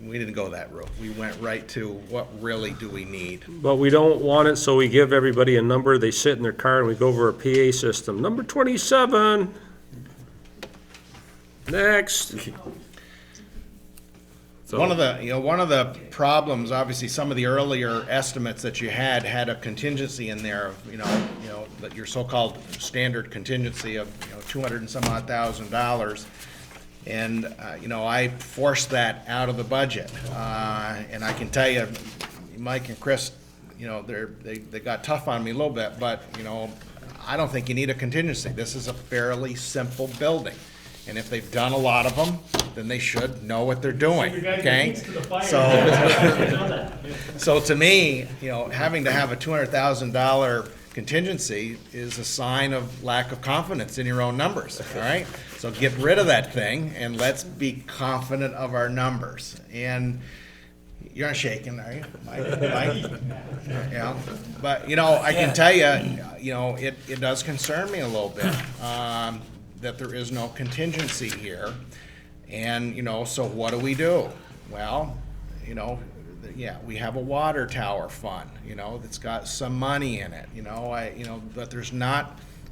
we didn't go that route. We went right to what really do we need. But we don't want it, so we give everybody a number, they sit in their car and we go over a PA system. Number 27. Next. So- One of the problems, obviously, some of the earlier estimates that you had a contingency in there, you know, that your so-called standard contingency of, 200 and some odd $1,000. And, I forced that out of the budget. And I can tell you, Mike and Chris, they got tough on me a little bit, but, I don't think you need a contingency. This is a fairly simple building. And if they've done a lot of them, then they should know what they're doing, okay? So to me, having to have a $200,000 contingency is a sign of lack of confidence in your own numbers, all right? So get rid of that thing and let's be confident of our numbers. And you're not shaking, are you, Mike? Yeah, but, I can tell you, it does concern me a little bit, that there is no contingency here. And, so what do? Well, we have a water tower fund, that's got some money in it, but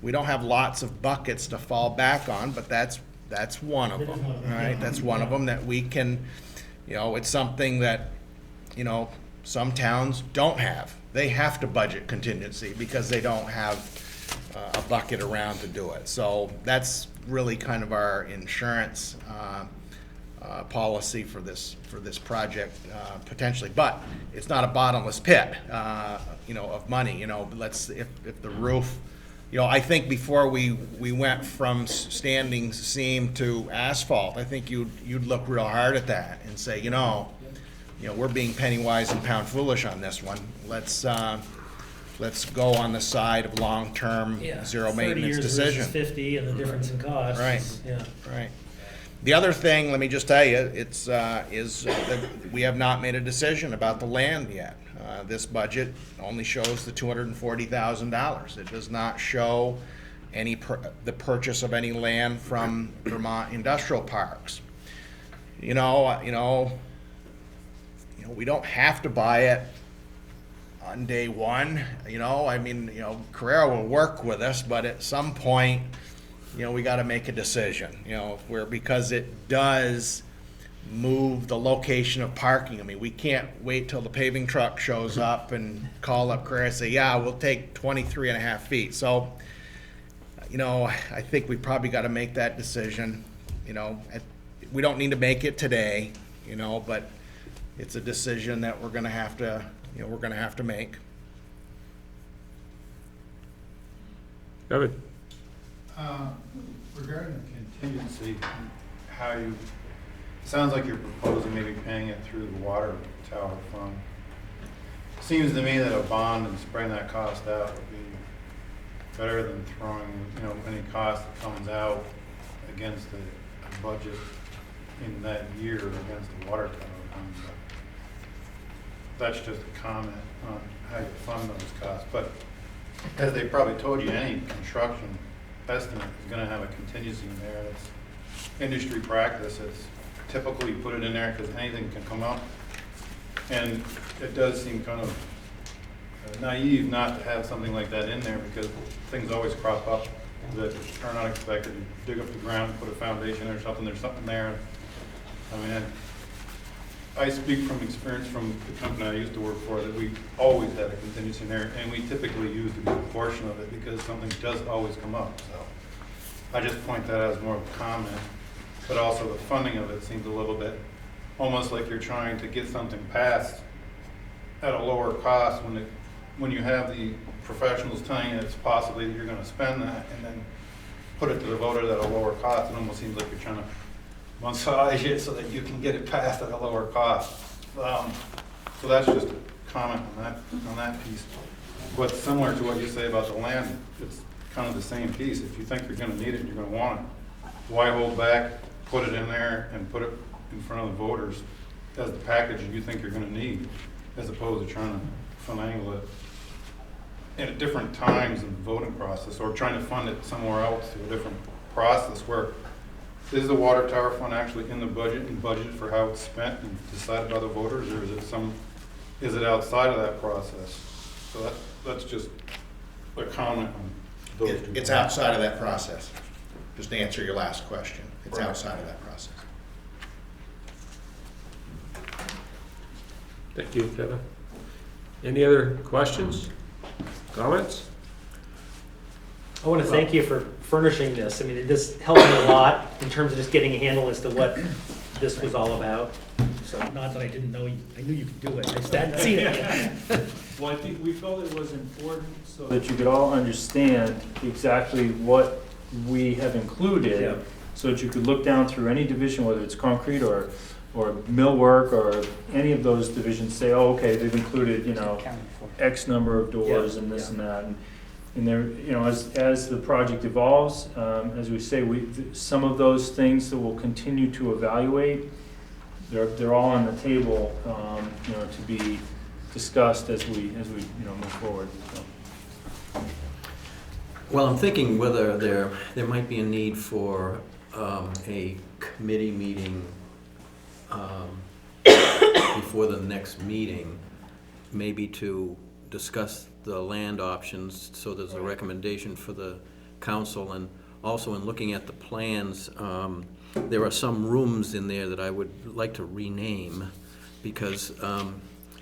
we don't have lots of buckets to fall back on, but that's one of them, all right? That's one of them that we can, it's something that, some towns don't have. They have to budget contingency because they don't have a bucket around to do it. So that's really kind of our insurance policy for this project potentially, but it's not a bottomless pit, of money. If the roof, I think before we went from standing seam to asphalt, I think you'd look real hard at that and say, we're being penny wise and pound foolish on this one. Let's go on the side of long-term, zero maintenance decision. 30 years versus 50 and the difference in cost. Right. Yeah. Right. The other thing, let me just tell you, is that we have not made a decision about the land yet. This budget only shows the $240,000. It does not show the purchase of any land from Vermont industrial parks. We don't have to buy it on day one, Carrera will work with us, but at some point, we gotta make a decision, because it does move the location of parking. We can't wait till the paving truck shows up and call up Carrera and say, yeah, we'll take 23.5 feet. So, I think we probably gotta make that decision, we don't need to make it today, but it's a decision that we're gonna have to make. David? Regarding the contingency, sounds like you're proposing maybe paying it through the water tower fund. Seems to me that a bond and spreading that cost out would be better than throwing, any cost that comes out against a budget in that year against the water tower fund. That's just a comment on how you fund those costs. But as they probably told you, any construction estimate is going to have a contingency in there. It's industry practice. It's typically you put it in there because anything can come up. And it does seem kind of naive not to have something like that in there because things always crop up that are unexpected. You dig up the ground, put a foundation or something, there's something there. I speak from experience from the company I used to work for, that we always had a contingency in there, and we typically used a good portion of it because something does always come up, so. I just point that out as more of a comment, but also the funding of it seems a little bit, almost like you're trying to get something passed at a lower cost when you have the professionals telling you it's possibly that you're gonna spend that, and then put it to the voters at a lower cost. It almost seems like you're trying to massage it so that you can get it passed at a lower cost. So that's just a comment on that piece. But similar to what you say about the land, it's kind of the same piece. If you think you're gonna need it, you're gonna want it. Why hold back, put it in there and put it in front of the voters as the package you think you're gonna need, as opposed to trying to finagle it at different times in the voting process, or trying to fund it somewhere else through a different process where is the water tower fund actually in the budget and budgeted for how it's spent and decided by the voters, or is it outside of that process? So that's just a comment on those two. It's outside of that process. Just to answer your last question, it's Right. outside of that process. Thank you, Kevin. Any other questions, comments? I want to thank you for furnishing this. I mean, this helped me a lot in terms of just getting a handle as to what this was all about. So not that I didn't know, I knew you could do it, I just hadn't seen it yet. Well, I think we felt it was important so that you could all understand exactly what we have Yeah. included, so that you could look down through any division, whether it's concrete or millwork or any of those divisions, say, oh, okay, they've included, you know, Accounted for. X number of doors Yeah, and this yeah. and that. And there, you know, as the project evolves, as we say, some of those things that we'll continue to evaluate, they're all on the table, you know, to be discussed as we you know, move forward. So. Well, I'm thinking whether there might be a need for a committee meeting before the next meeting, maybe to discuss the land options, so there's a recommendation for the council. And also in looking at the plans, there are some rooms in there that I would like to rename, because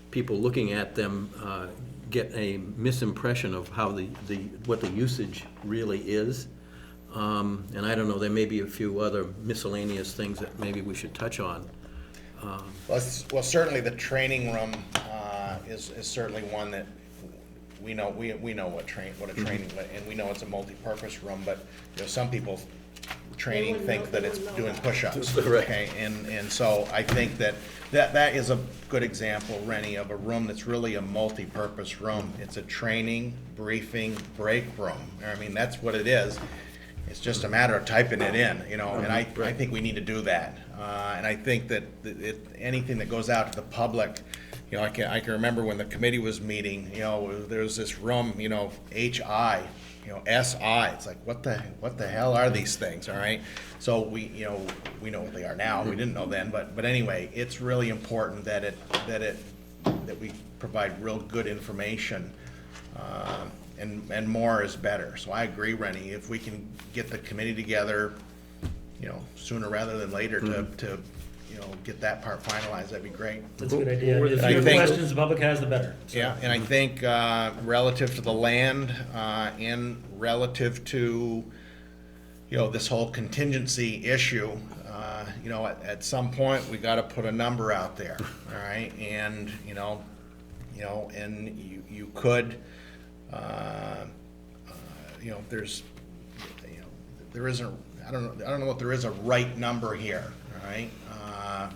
people looking at them get a misimpression of how what the usage really is. And I don't know, there may be a few other miscellaneous things that maybe we should touch on. Well, certainly the training room is certainly one that we know what a training, and we know it's a multi-purpose room, but you know, some people training think that it's doing push-ups. Okay, and so I think that is a good example, Rennie, of a room that's really a multi-purpose room. It's a training, briefing, break room. I mean, that's what it is. It's just a matter of typing it in, you know, and I think we need to do that. And I think that anything that goes out to the public, you know, I can remember when the committee was meeting, you know, there was this room, you know, HI, you know, SI. It's like, what the hell are these things, all right? So we know what they are now. We didn't know then, but anyway, it's really important that we provide real good information. And more is better. So I agree, Rennie, if we can get the committee together, you know, sooner rather than later to you know, get that part finalized, that'd be great. That's a good idea. The I fewer think- questions the public has, the better. So. Yeah, and I think relative to the land and relative to, you know, this whole contingency issue, you know, at some point, we gotta put a number out there, all right? And, you know, and you could, you know, there isn't, I don't know if there is a right number here, all right?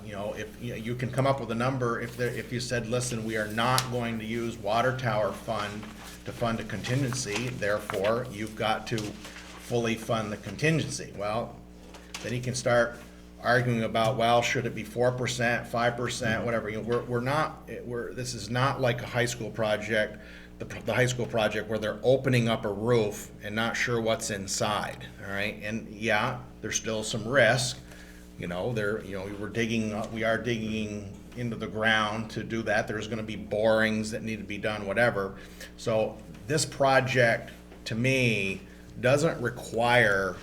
You know, if you can come up with a number, if you said, listen, we are not going to use water tower fund to fund a contingency, therefore you've got to fully fund the contingency. Well, then you can start arguing about, well, should it be 4%, 5%, whatever. You know, this is not like a high school project. The high school project where they're opening up a roof and not sure what's inside, all right? And yeah, there's still some risk, you know, we are digging into the ground to do that. There's gonna be borings that need to be done, whatever. So this project, to me, doesn't require,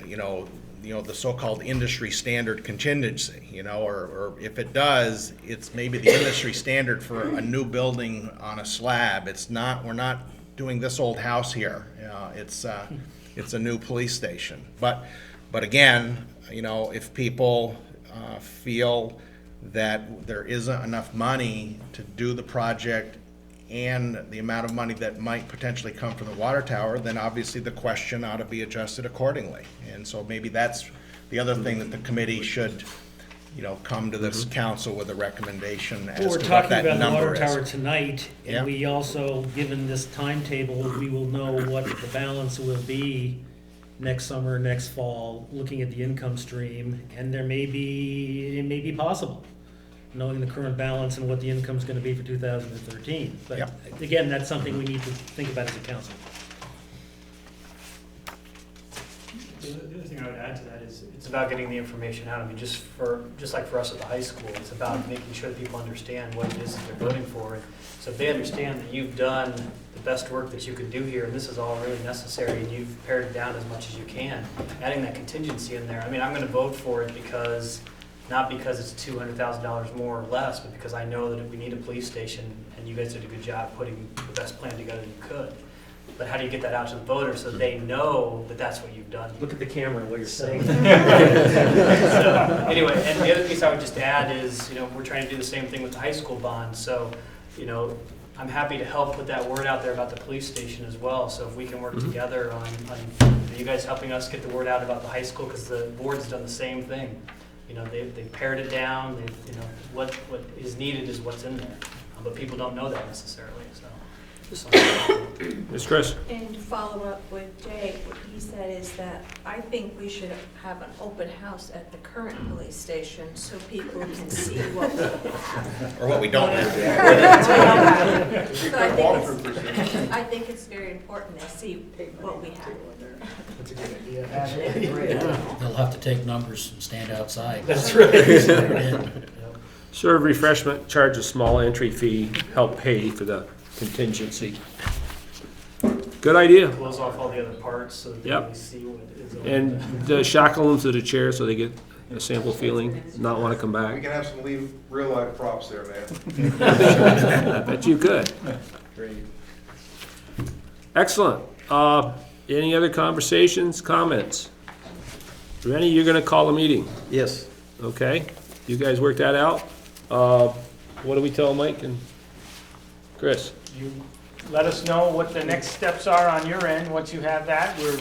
you know, the so-called industry standard contingency, or if it does, it's maybe the industry standard for a new building on a slab. We're not doing this old house here. It's a new police station. But again, if people feel that there isn't enough money to do the project and the amount of money that might potentially come from the water tower, then obviously the question ought to be adjusted accordingly. And so maybe that's the other thing that the committee should, come to this council with a recommendation as to what that We're talking about the number water tower is. tonight, Yeah. and we also, given this timetable, we will know what the balance will be next summer, next fall, looking at the income stream, and it may be possible, knowing the current balance and what the income's gonna be for 2013. But Yep. again, that's something we need to think about as a council. The other thing I would add to that is it's about getting the information out. I mean, just like for us at the high school, it's about making sure that people understand what it is that they're voting for. So if they understand that you've done the best work that you could do here, and this is all really necessary, and you've pared it down as much as you can, adding that contingency in there. I mean, I'm going to vote for it not because it's $200,000 more or less, but because I know that we need a police station, and you guys did a good job putting the best plan together you could. But how do you get that out to the voters so they know that that's what you've done? Look at the camera and what you're saying. So, anyway, and the other piece I would just add is, we're trying to do the same thing with the high school bond. So, I'm happy to help put that word out there about the police station as well. So if we can work together on you guys helping us get the word out about the high school, because the board's done the same thing. They've pared it down. What is needed is what's in there, but people don't know that necessarily. So. Ms. Chris? And to follow up with Jay, what he said is that I think we should have an open house at the current police station so people can see what we have. Or what we don't have. So I think it's very important to see what we have. That's a good idea. They'll have to take numbers and stand outside. That's right. Serve refreshment, charge a small entry fee, help pay for the contingency. Good idea. Close off all the other parts so that they Yep. really see what is on And shackle them to the chair so they get a sample feeling, not want to come We back. can have some real life props there, man. I bet you could. Excellent. Any other conversations, comments? Rennie, you're gonna call a meeting, Yes. okay? You guys work that out? What do we tell Mike and Chris? You let us know what the next steps are on your end, once you have that. We're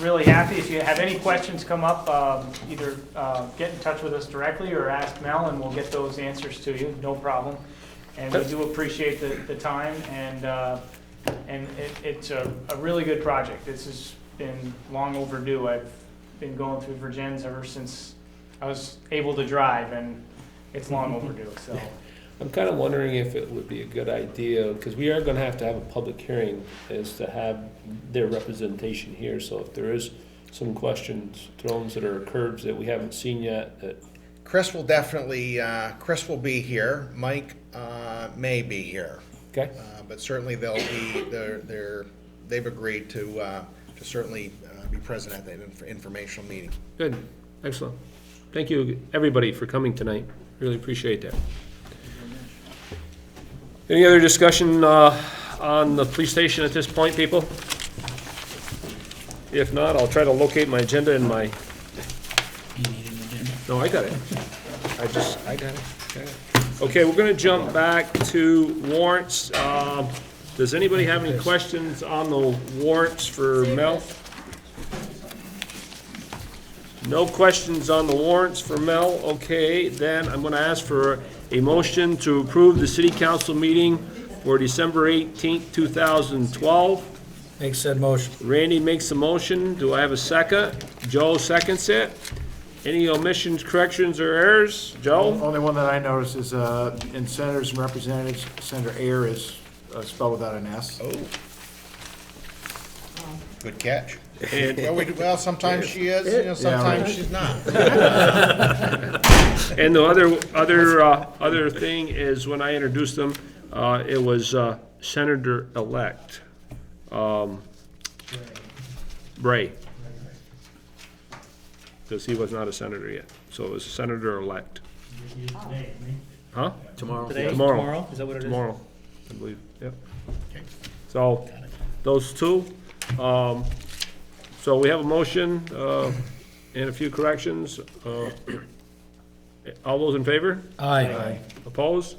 really happy. If you have any questions come up, either get in touch with us directly or ask Mel, and we'll get those answers to you, no problem. And we do appreciate the time, and it's a really good project. This has been long overdue. I've been going through Vergennes ever since I was able to drive, and it's long overdue, so. I'm kind of wondering if it would be a good idea, because we are going to have a public hearing, is to have their representation here. So if there is some questions thrown that are curbs that we haven't seen yet, that Chris will definitely, Chris will be here. Mike may be here. okay? But certainly they've agreed to certainly be present at that informational meeting. Good, excellent. Thank you, everybody, for coming tonight. Really appreciate that. Any other discussion on the police station at this point, people? If not, I'll try to locate my agenda in my, You need an agenda? no, I got it. I got it. Okay, we're gonna jump back to warrants. Does anybody have any questions on the warrants for Mel? No questions on the warrants for Mel. Okay, then I'm gonna ask for a motion to approve the city council meeting for December 18th, 2012. Make said motion. Randy makes a motion. Do I have a second? Joe seconds it. Any omissions, corrections, or errors? Joe? Only one that I noticed is in senators and representatives, Senator Ayer is spelled without an S. Oh. Good catch. And- Well, sometimes she is, sometimes she's not. And the other thing is, when I introduced them, it was Senator-elect Bray. because he was not a senator yet. So it was senator-elect. Huh? Tomorrow. Tomorrow. Is that what it is? Tomorrow, I believe, yep. So, those two. So we have a motion, and a few corrections. All those in favor? Aye. Opposed?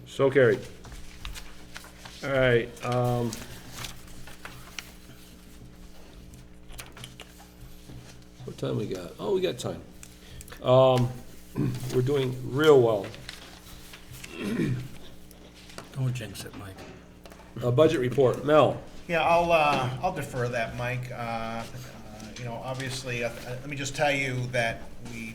So carried. All right, what time we got? Oh, we got time. We're doing real well. Don't jinx it, Mike. Budget report, Mel. Yeah, I'll defer that, Mike. You know, obviously, let me just tell you that we,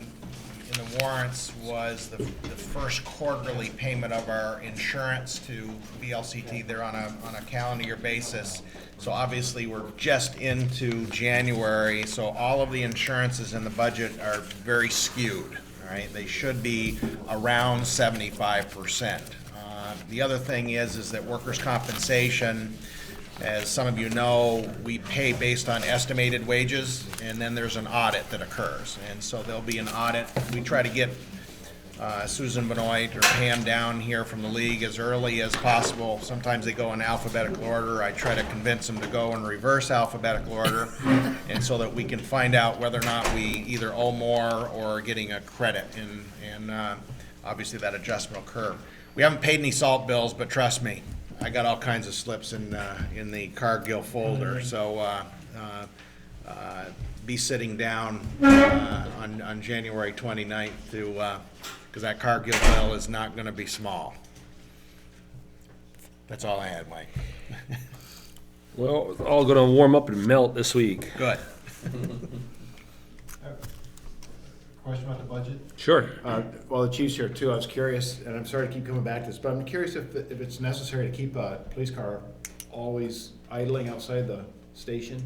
in the warrants, was the first quarterly payment of our insurance to VLCT. They're on a calendar year basis. So obviously, we're just into January, so all of the insurances in the budget are very skewed, all right? They should be around 75%. The other thing is that workers' compensation, as some of you know, we pay based on estimated wages, and then there's an audit that occurs. And so there'll be an audit. We try to get Susan Benoit or Pam down here from the league as early as possible. Sometimes they go in alphabetical order. I try to convince them to go in reverse alphabetical order, and so that we can find out whether or not we either owe more or are getting a credit, and obviously that adjustment will occur. We haven't paid any salt bills, but trust me, I got all kinds of slips in the Cargill folder, so be sitting down on January 29th to, because that Cargill bill is not going to be small. That's all I had, Mike. Well, it's all gonna warm up and melt this week. Good. Question about the budget? Sure. Well, the chief's here too. I was curious, and I'm sorry to keep coming back to this, but I'm curious if it's necessary to keep a police car always idling outside the station?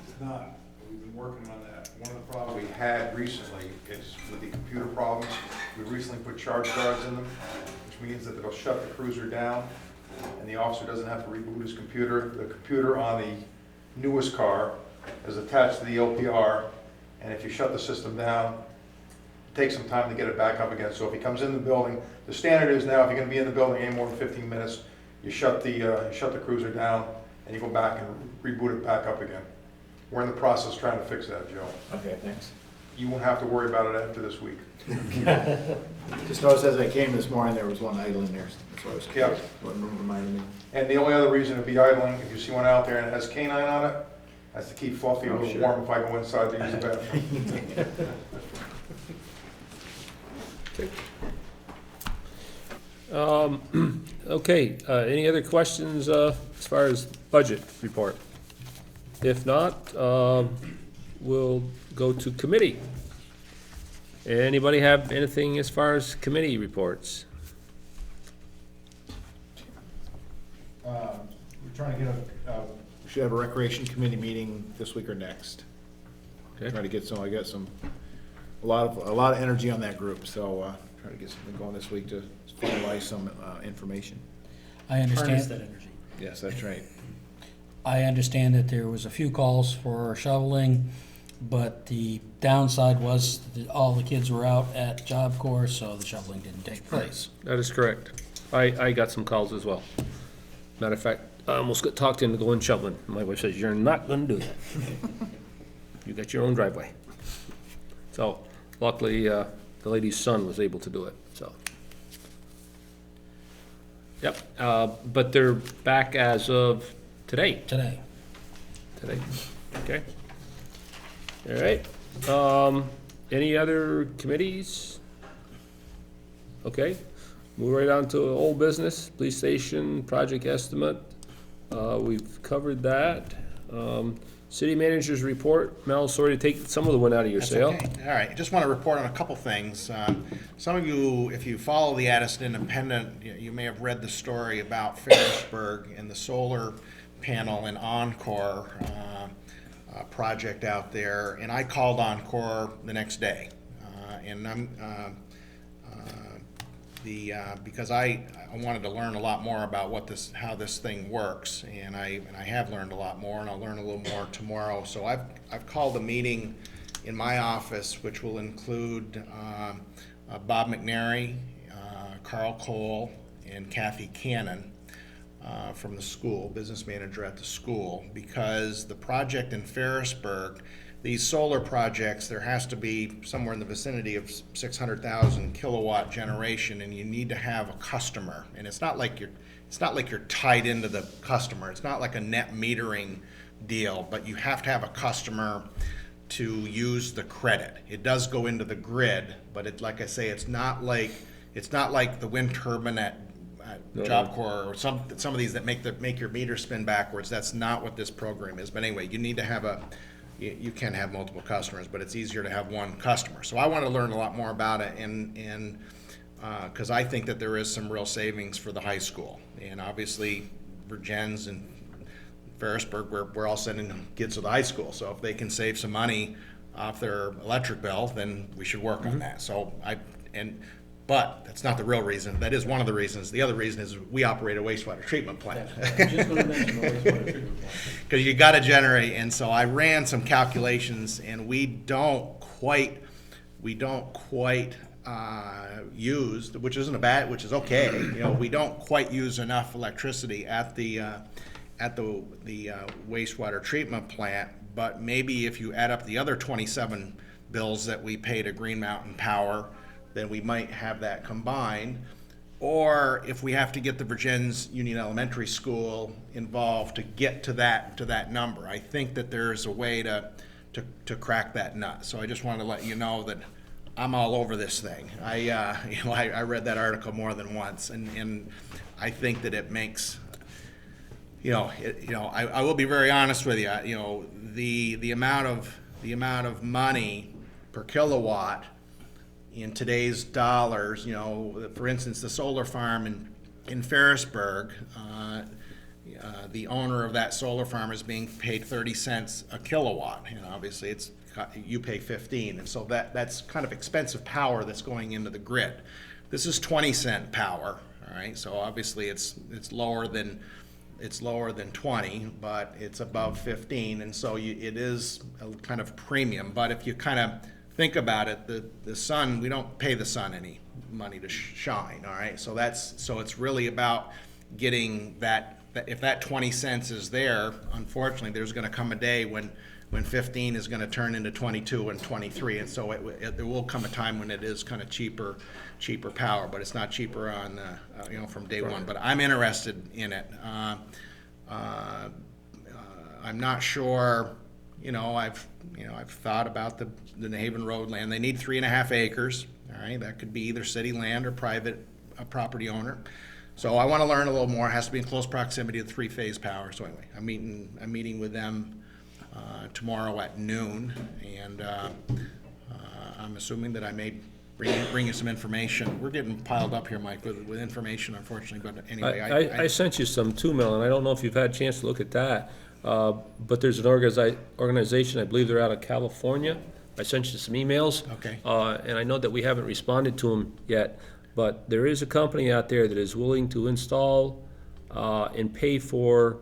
It's not. We've been working on that. One of the problems we had recently is with the computer problems. We recently put charge guards in them, which means that they'll shut the cruiser down, and the officer doesn't have to reboot his computer. The computer on the newest car is attached to the OPR, and if you shut the system down, take some time to get it back up again. So if he comes in the building, the standard is now if you're going to be in the building any more than 15 minutes, you shut the cruiser down and you go back and reboot it back up again. We're in the process trying to fix that, Joe. Okay, thanks. You won't have to worry about it after this week. Just noticed as I came this morning, there was one idling there. That's why I was curious. What reminded me. And the only other reason it'd be idling, if you see one out there and it has canine on it, that's to keep Fluffy a little sure. warm if I go inside to use the bathroom. Okay, any other questions as far as budget report? If not, we'll go to committee. Anybody have anything as far as committee reports? We're trying to get we should have a recreation committee meeting this week or next. Okay. Try to get some, a lot of energy on that group, so try to get something going this week to finalize some information. I Harness that understand, energy. Yes, that's right. I understand that there was a few calls for shoveling, but the downside was that all the kids were out at Job Corps, so the shoveling didn't take place. That is correct. I got some calls as well. Matter of fact, I almost got talked into going shoveling. My wife says, "You're not gonna do that. You got your own driveway." So luckily, the lady's son was able to do it, so. Yep, but they're back as of today. Today. Okay. All right. Any other committees? Okay. Move right on to old business, police station, project estimate. We've covered that. City manager's report. Mel, sorry to take some of the one out of your That's sale. okay. All right, I just want to report on a couple things. Some of you, if you follow the Addison Independent, you may have read the story about Ferrisburg and the solar panel and Encore project out there. And I called Encore the next day. Because I wanted to learn a lot more about how this thing works, and I have learned a lot more, and I'll learn a little more tomorrow. So I've called a meeting in my office, which will include Bob McNary, Carl Cole, and Kathy Cannon from the school, business manager at the school, because the project in Ferrisburg, these solar projects, there has to be somewhere in the vicinity of 600,000 kilowatt generation, and you need to have a customer. And it's not like you're tied into the customer. It's not like a net metering deal, but you have to have a customer to use the credit. It does go into the grid, but like I say, it's not like the wind turbine at Job Corps or some of these that make your meter spin backwards. That's not what this program is. But anyway, you need to have you can have multiple customers, but it's easier to have one customer. So I want to learn a lot more about it, and because I think that there is some real savings for the high school, and obviously Vergennes and Ferrisburg, we're all sending kids to the high school. So if they can save some money off their electric bill, then we should work on that. So but that's not the real reason. That is one of the reasons. The other reason is we operate a wastewater treatment plant. I'm just going to mention the wastewater treatment plant. Because you got to generate, and so I ran some calculations, and we don't quite use, which isn't which is okay. You know, we don't quite use enough electricity at the wastewater treatment plant. But maybe if you add up the other 27 bills that we pay to Green Mountain Power, then we might have that combined. Or if we have to get the Vergennes Union Elementary School involved to get to that number, I think that there's a way to crack that nut. So I just wanted to let you know that I'm all over this thing. I read that article more than once, and I think that it makes, I will be very honest with you. The amount of money per kilowatt in today's dollars, for instance, the solar farm in Ferrisburg, the owner of that solar farm is being paid 30 cents a kilowatt. Obviously you pay 15, and so that's kind of expensive power that's going into the grid. This is 20-cent power, all right? So obviously it's lower than 20, but it's above 15, and so it is a kind of premium. But if you kind of think about it, the sun, we don't pay the sun any money to shine, all right? So it's really about getting that if that 20 cents is there, unfortunately, there's going to come a day when 15 is going to turn into 22 and 23, and so there will come a time when it is kind of cheaper power, but it's not cheaper on from day one. But I'm interested in it. I'm not sure. I've thought about the New Haven Road land. They need 3.5 acres. All right, that could be either city land or private property owner. So I want to learn a little more. It has to be in close proximity to three-phase power. So anyway, I'm meeting with them tomorrow at noon, and I'm assuming that I may bring you some information. We're getting piled up here, Mike, with information, unfortunately. But anyway, I sent you some too, Mel, and I don't know if you've had a chance to look at that. But there's an organization, I believe they're out of California. I sent you some emails. Okay. And I know that we haven't responded to them yet, but there is a company out there that is willing to install and pay for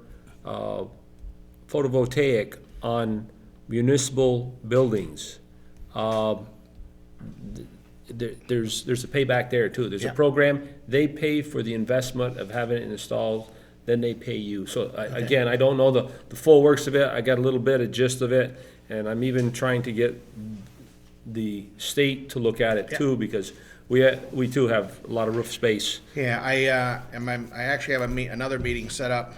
photovoltaic on municipal buildings. There's a payback there too. There's a program, they pay for the investment of having it installed, then they pay you. So again, I don't know the full works of it. I got a little bit of gist of it, and I'm even trying to get the state to look at it too, because we too have a lot of roof space. Yeah, I actually have another meeting set up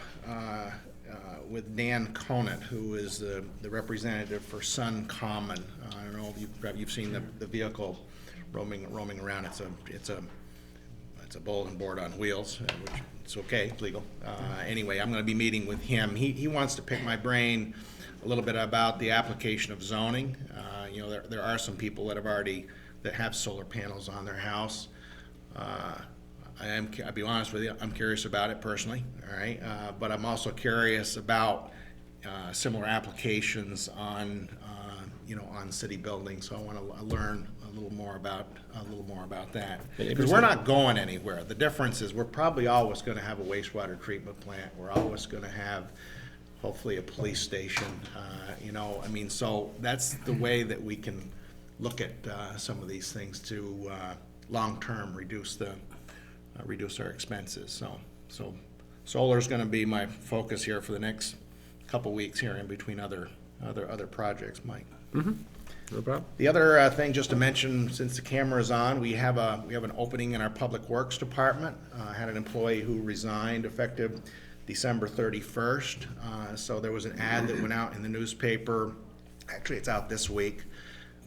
with Dan Conant, who is the representative for Sun Common. I don't know if you've seen the vehicle roaming around. It's a bulletin board on wheels, which it's okay, it's legal. Anyway, I'm going to be meeting with him. He wants to pick my brain a little bit about the application of zoning. There are some people that have solar panels on their house. I'll be honest with you, I'm curious about it personally, all right? But I'm also curious about similar applications on city buildings. So I want to learn a little more about that, because we're not going anywhere. The difference is we're probably always going to have a wastewater treatment plant. We're always going to have hopefully a police station, you know, I mean, so that's the way that we can look at some of these things to long-term reduce our expenses. So solar's gonna be my focus here for the next couple weeks here in between other projects, Mike. No problem. The other thing, just to mention, since the camera is on, we have an opening in our Public Works Department. Had an employee who resigned effective December 31st. So there was an ad that went out in the newspaper. Actually, it's out this week.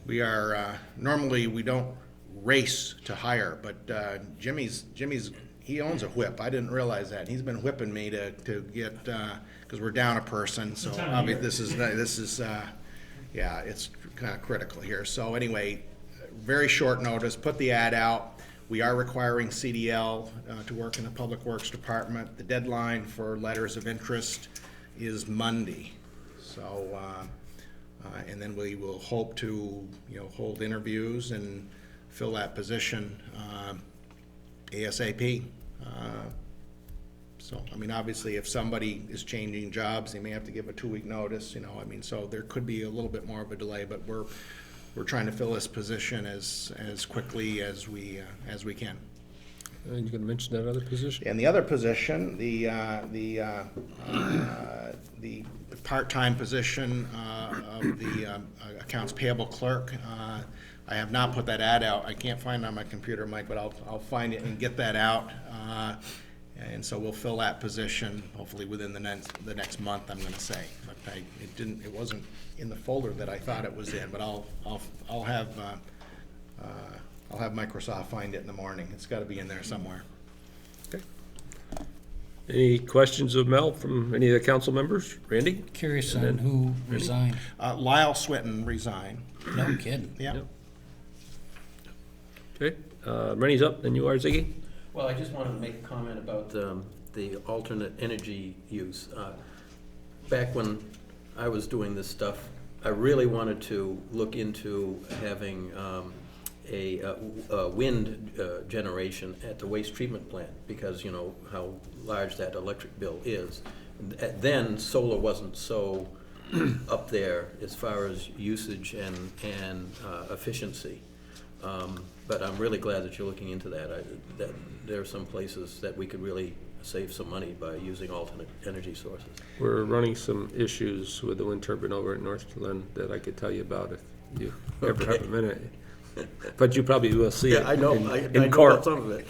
We are, normally we don't race to hire, but Jimmy's, he owns a whip. I didn't realize that. He's been whipping me to get, because we're down a person, so obviously this is yeah, it's kind of critical here. So anyway, very short notice, put the ad out. We are requiring CDL to work in the Public Works Department. The deadline for letters of interest is Monday. So, and then we will hope to, you know, hold interviews and fill that position ASAP. So, I mean, obviously, if somebody is changing jobs, they may have to give a 2-week notice, you know, I mean, so there could be a little bit more of a delay, but we're trying to fill this position as quickly as we can. And you can mention that other position? And the other position, the part-time position of the accounts payable clerk, I have not put that ad out. I can't find it on my computer, Mike, but I'll find it and get that out. And so we'll fill that position hopefully within the next month, I'm gonna say. But it wasn't in the folder that I thought it was in, but I'll have Microsoft find it in the morning. It's gotta be in there somewhere. Okay. Any questions of Mel from any of the council members? Randy? Curious on who resigned. Lyle Swinton resigned. No kidding. Yeah. Okay, Rennie's up, then you are, Ziggy? Well, I just wanted to make a comment about the alternate energy use. Back when I was doing this stuff, I really wanted to look into having a wind generation at the waste treatment plant, because you know how large that electric bill is. Then solar wasn't so up there as far as usage and efficiency. But I'm really glad that you're looking into that. That there are some places that we could really save some money by using alternate energy sources. We're running some issues with the wind turbine over at Northland that I could tell you about if you ever have a minute. But you probably will see it. I know. I know court. about some of it.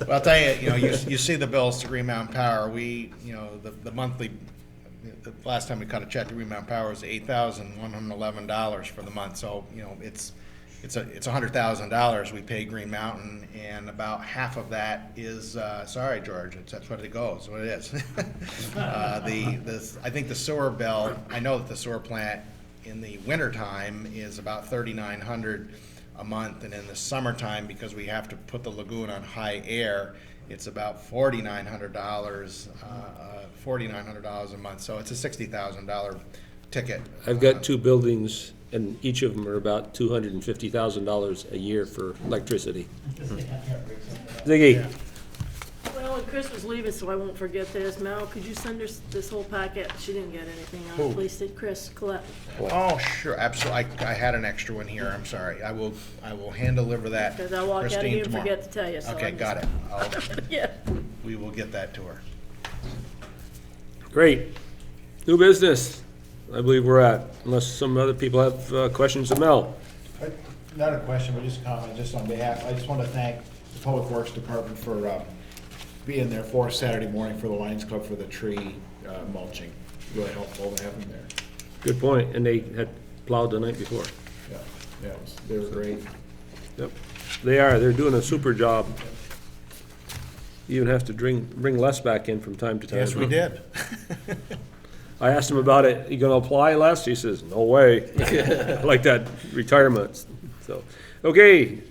Well, I'll tell you, you know, you see the bills to Green Mountain Power. We, you know, the monthly, the last time we cut a check to Green Mountain Power was $8,111 for the month. So, you know, it's $100,000 we pay Green Mountain, and about half of that is, sorry, George, that's what it goes, what it is. I think the sewer bill, I know that the sewer plant in the wintertime is about $3,900 a month, and in the summertime, because we have to put the lagoon on high air, it's about $4,900 a month. So it's a $60,000 ticket. I've got two buildings, and each of them are about $250,000 a year for electricity. Ziggy? Well, and Chris was leaving, so I won't forget this. Mel, could you send her this whole packet? She didn't get anything on it. Please, did Chris Collette? Oh, sure, absolutely. I had an extra one here. I'm sorry. I will hand deliver that, Because I'll walk out of Christine, here and tomorrow. forget to tell you. So Okay, I'm got it. Yeah. We will get that to her. Great. New business, I believe we're at, unless some other people have questions of Mel. Not a question, but just a comment, just on behalf, I just want to thank the Public Works Department for being there for us Saturday morning for the Lions Club for the tree mulching. Really helpful to have them there. Good point, and they had plowed the night before. Yeah, they were great. Yep, they're doing a super job. You even have to bring Les back in from time to time. Yes, we did. I asked him about it. You gonna apply, Les? He says, no way. I like that retirement. So, okay,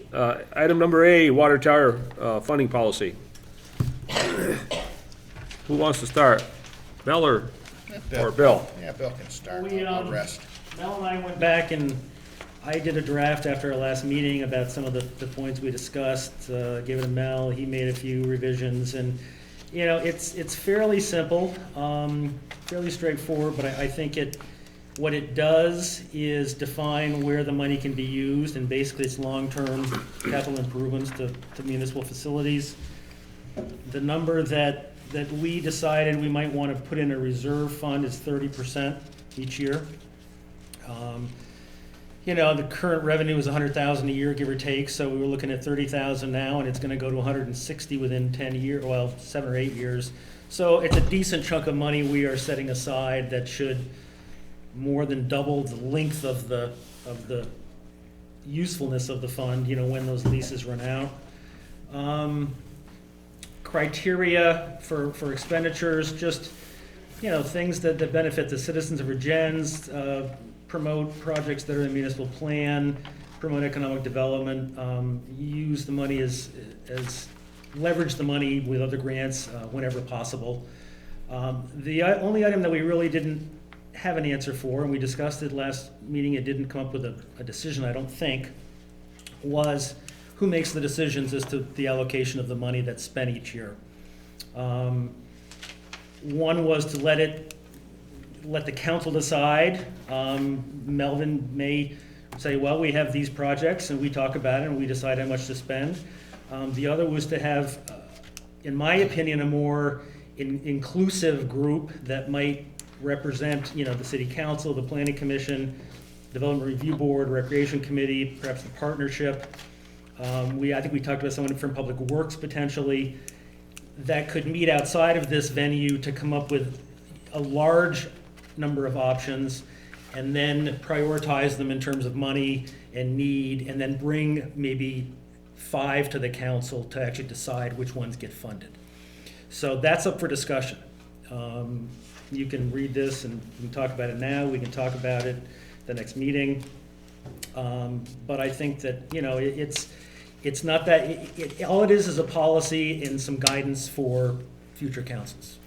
item number A, water tower funding policy. Who wants to start? Mel or Bill? Yeah, Bill can start. We, I'll rest. Mel and I went back and I did a draft after our last meeting about some of the points we discussed, gave it to Mel, he made a few revisions, and You know, it's fairly simple, fairly straightforward, but I think what it does is define where the money can be used, and basically it's long-term capital improvements to municipal facilities. The number that we decided we might want to put in a reserve fund is 30% each year. You know, the current revenue is $100,000 a year, give or take, so we were looking at $30,000 now, and it's going to go to $160,000 within 10 years, well, 7 or 8 years. So it's a decent chunk of money we are setting aside that should more than double the length of the usefulness of the fund, you know, when those leases run out. Criteria for expenditures, just, you know, things that benefit the citizens of Vergennes, promote projects that are in the municipal plan, promote economic development, use the money as leverage the money with other grants whenever possible. The only item that we really didn't have an answer for, and we discussed it last meeting, it didn't come up with a decision, I don't think, was who makes the decisions as to the allocation of the money that's spent each year. One was to let the council decide. Melvin may say, well, we have these projects and we talk about it and we decide how much to spend. The other was to have, in my opinion, a more inclusive group that might represent, you know, the city council, the planning commission, development review board, recreation committee, perhaps the partnership. I think we talked about someone from Public Works potentially that could meet outside of this venue to come up with a large number of options and then prioritize them in terms of money and need, and then bring maybe 5 to the council to actually decide which ones get funded. So that's up for discussion. You can read this and we can talk about it now, we can talk about it the next meeting. But I think that, you know, it's not that, all it is a policy and some guidance for future councils.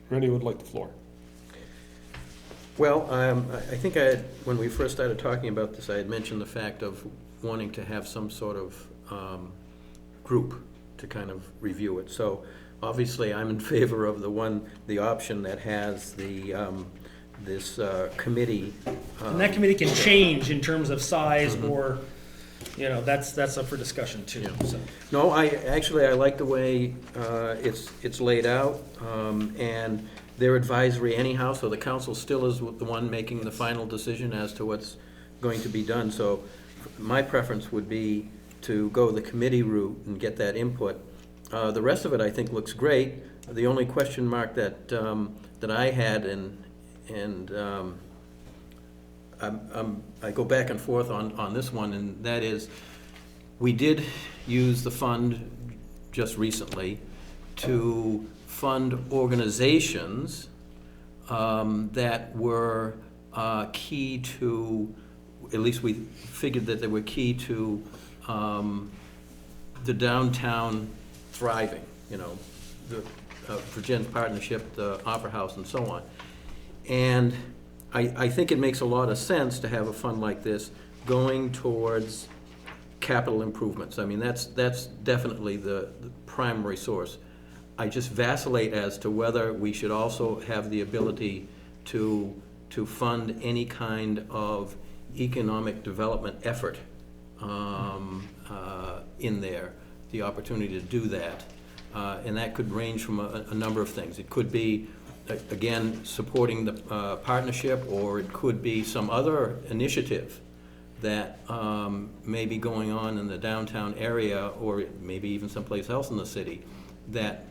Randy would like the floor. Well, I think when we first started talking about this, I had mentioned the fact of wanting to have some sort of group to kind of review it. So obviously, I'm in favor of the option that has this committee. And that committee can change in terms of size or, you know, that's up for discussion too. Yeah. So. No, I like the way it's laid out, and they're advisory anyhow, so the council still is the one making the final decision as to what's going to be done. So my preference would be to go the committee route and get that input. The rest of it, I think, looks great. The only question mark that I had, and I go back and forth on this one, and that is, we did use the fund just recently to fund organizations that were key to, at least we figured that they were key to the downtown thriving, you know, the Vergennes Partnership, the Opera House, and so on. And I think it makes a lot of sense to have a fund like this going towards capital improvements. I mean, that's definitely the primary source. I just vacillate as to whether we should also have the ability to fund any kind of economic development effort in there, the opportunity to do that. And that could range from a number of things. It could be, again, supporting the partnership, or it could be some other initiative that may be going on in the downtown area, or maybe even someplace else in the city, that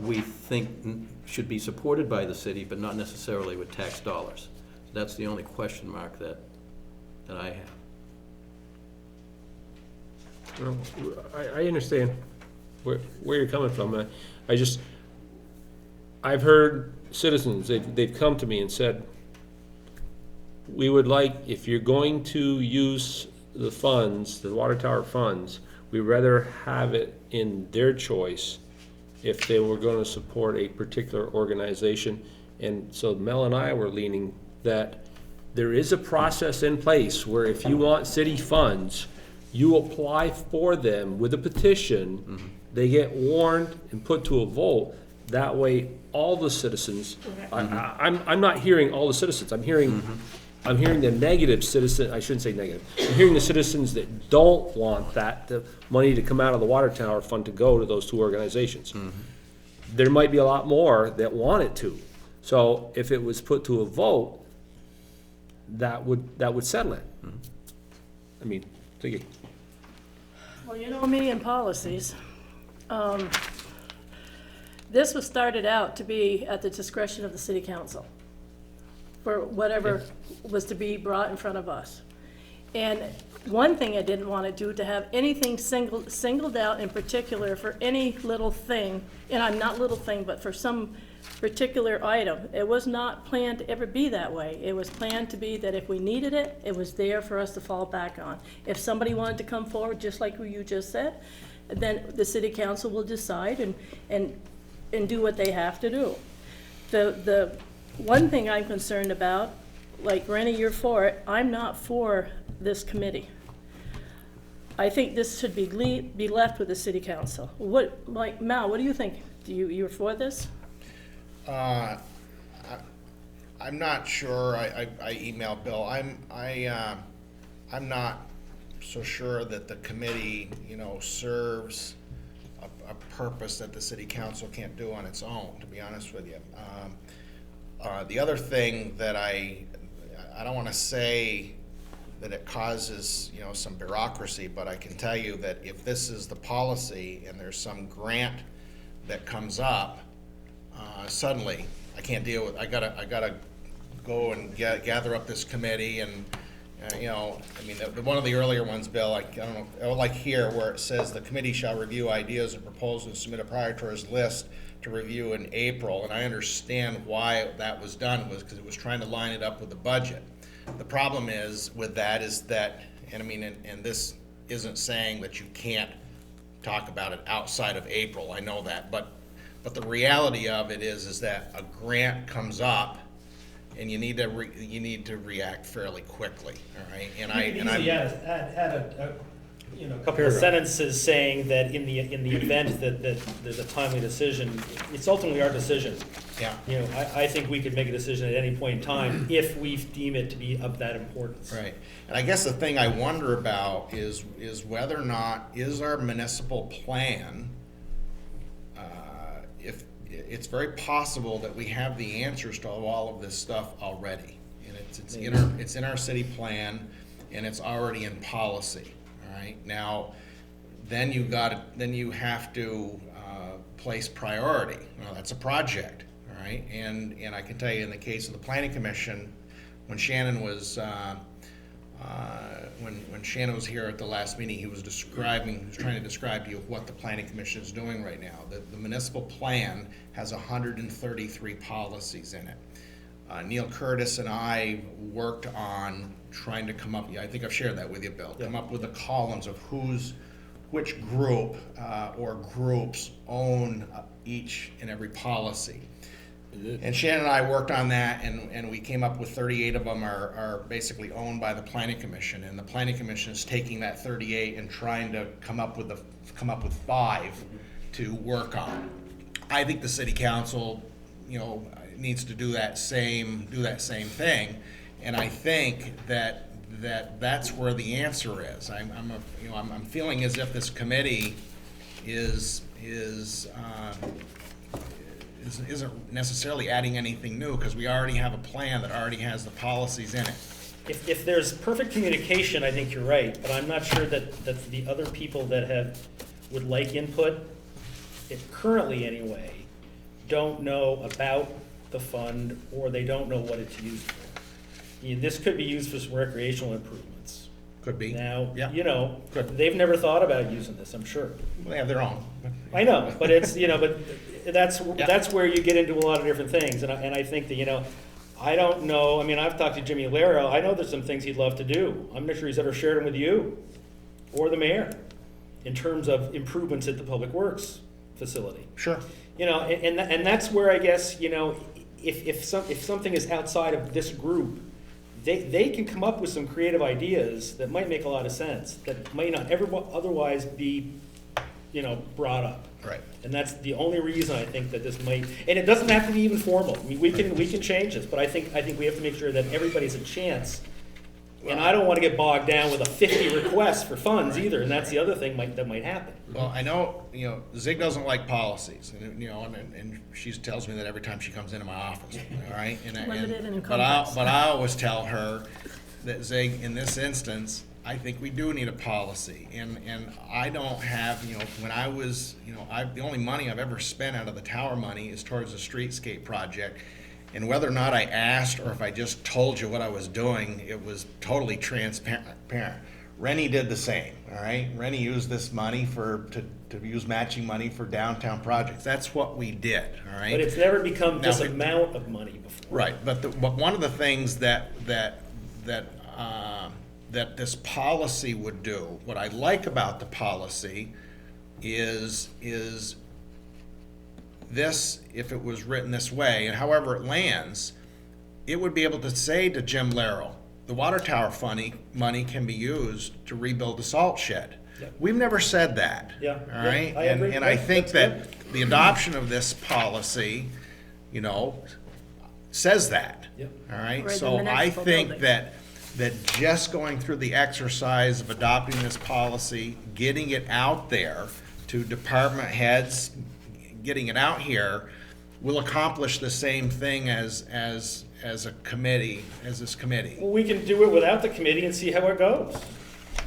we think should be supported by the city, but not necessarily with tax dollars. That's the only question mark that I have. Well, I understand where you're coming from. I've heard citizens, they've come to me and said, we would like, if you're going to use the funds, the water tower funds, we'd rather have it in their choice if they were going to support a particular organization. And so Mel and I were leaning that there is a process in place where if you want city funds, You apply for them with a petition, they get warned and put to a vote. That way, all the citizens, I'm not hearing all the citizens, I'm hearing the negative citizen, I shouldn't say negative. I'm hearing the citizens that don't want the money to come out of the water tower fund to go to those two organizations. There might be a lot more that want it to. So if it was put to a vote, that would settle it. I mean, thinking. Well, you know me and policies. This was started out to be at the discretion of the city council for whatever was to be brought in front of us. And one thing I didn't want to do, to have anything singled out in particular for any little thing, and I'm not little thing, but for some particular item. It was not planned to ever be that way. It was planned to be that if we needed it, it was there for us to fall back on. If somebody wanted to come forward, just like you just said, then the city council will decide and do what they have to do. The one thing I'm concerned about, like Rennie, you're for it, I'm not for this committee. I think this should be left with the city council. Like Mal, what do you think? You're for this? I'm not sure. I emailed Bill. I'm not so sure that the committee, serves a purpose that the city council can't do on its own, to be honest with you. The other thing that I don't want to say that it causes, some bureaucracy, but I can tell you that if this is the policy and there's some grant that comes up, suddenly I can't deal with. I gotta go and gather up this committee, and one of the earlier ones, Bill, I don't know, like here where it says the committee shall review ideas and proposals and submit a prior to its list to review in April, and I understand why that was done, was because it was trying to line it up with the budget. The problem is with that is that, and this isn't saying that you can't talk about it outside of April. I know that, but the reality of it is that a grant comes up, and you need to react fairly quickly. All right, add a couple of sentences saying that in the event that there's a timely decision, it's ultimately our decision. Yeah. I think we could make a decision at any point in time if we deem it to be of that importance. Right. And I guess the thing I wonder about is whether or not is our municipal plan. If it's very possible that we have the answers to all of this stuff already, and it's in our city plan, and it's already in policy. All right. Now, then you have to place priority. Well, that's a project. All right. And I can tell you, in the case of the Planning Commission, when Shannon was when Shannon was here at the last meeting, he was trying to describe to you what the Planning Commission is doing right now. The municipal plan has 133 policies in it. Neil Curtis and I worked on trying to come up, I think I've shared that with you, Bill, come up with the columns of which group or groups own each and every policy. And Shannon and I worked on that, and we came up with 38 of them are basically owned by the Planning Commission, and the Planning Commission is taking that 38 and trying to come up with 5 to work on. I think the City Council, needs to do that same thing, and I think that's where the answer is. I'm feeling as if this committee isn't necessarily adding anything new, because we already have a plan that already has the policies in it. If there's perfect communication, I think you're right, but I'm not sure that the other people that would like input, currently anyway, don't know about the fund, or they don't know what it's used for. This could be used for some recreational improvements. Could be. Now, Yeah. they've never thought about using this, I'm sure. Well, they have their own. I know, but it's, but that's where you get into a lot of different things, and I think that, I don't know, I've talked to Jimmy Laro, I know there's some things he'd love to do. I'm not sure he's ever shared them with you or the mayor in terms of improvements at the Public Works facility. Sure. And that's where I guess, if something is outside of this group, they can come up with some creative ideas that might make a lot of sense, that might not ever otherwise be, brought up. Right. And that's the only reason I think that this might, and it doesn't have to be even formal. I mean, we can change this, but I think we have to make sure that everybody's a chance. And I don't want to get bogged down with a 50 requests for funds either, and that's the other thing that might happen. Well, I know, Zig doesn't like policies, and she tells me that every time she comes into my office, all right? Limited and But I always tell her that, Zig, in this instance, I think we do need a policy, and I don't have, when I was, the only money I've ever spent out of the tower money is towards the streetscape project. And whether or not I asked or if I just told you what I was doing, it was totally transparent. Rennie did the same, all right? Rennie used this money to use matching money for downtown projects. That's what we did, all right? But it's never become this amount of money before. Right, but one of the things that this policy would do, what I like about the policy is this, if it was written this way, and however it lands, it would be able to say to Jim Larrow, the water tower money can be used to rebuild the salt shed. Yep. We've never said that. Yeah. All right? I agree. And I think That's that the adoption of this policy, says that. Yep. All right? Right, So in the I municipal think buildings. that just going through the exercise of adopting this policy, getting it out there to department heads, getting it out here, will accomplish the same thing as a committee, as this committee. Well, we can do it without the committee and see how it goes.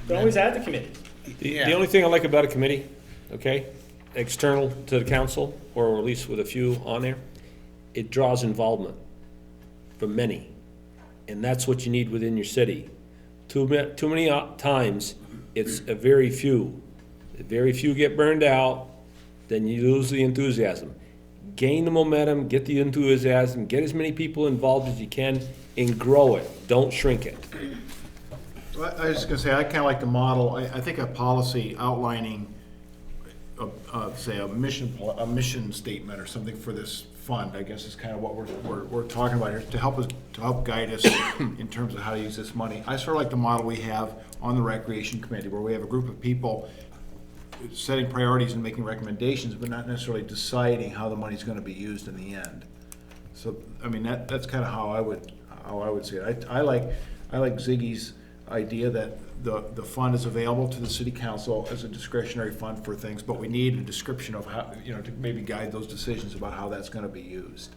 We can always add the committee. The only thing I like about a committee, okay, external to the council, or at least with a few on there, it draws involvement from many. And that's what you need within your city. Too many times, it's a very few. If very few get burned out, then you lose the enthusiasm. Gain the momentum, get the enthusiasm, get as many people involved as you can, and grow it. Don't shrink it. I was just gonna say, I kinda like the model, I think a policy outlining, say, a mission statement or something for this fund, I guess is kind of what we're talking about here, to help guide us in terms of how to use this money. I sort of like the model we have on the Recreation Committee, where we have a group of people setting priorities and making recommendations, but not necessarily deciding how the money's gonna be used in the end. So, I mean, that's kind of how I would see it. I like Ziggy's idea that the fund is available to the city council as a discretionary fund for things, but we need a description of how, to maybe guide those decisions about how that's gonna be used.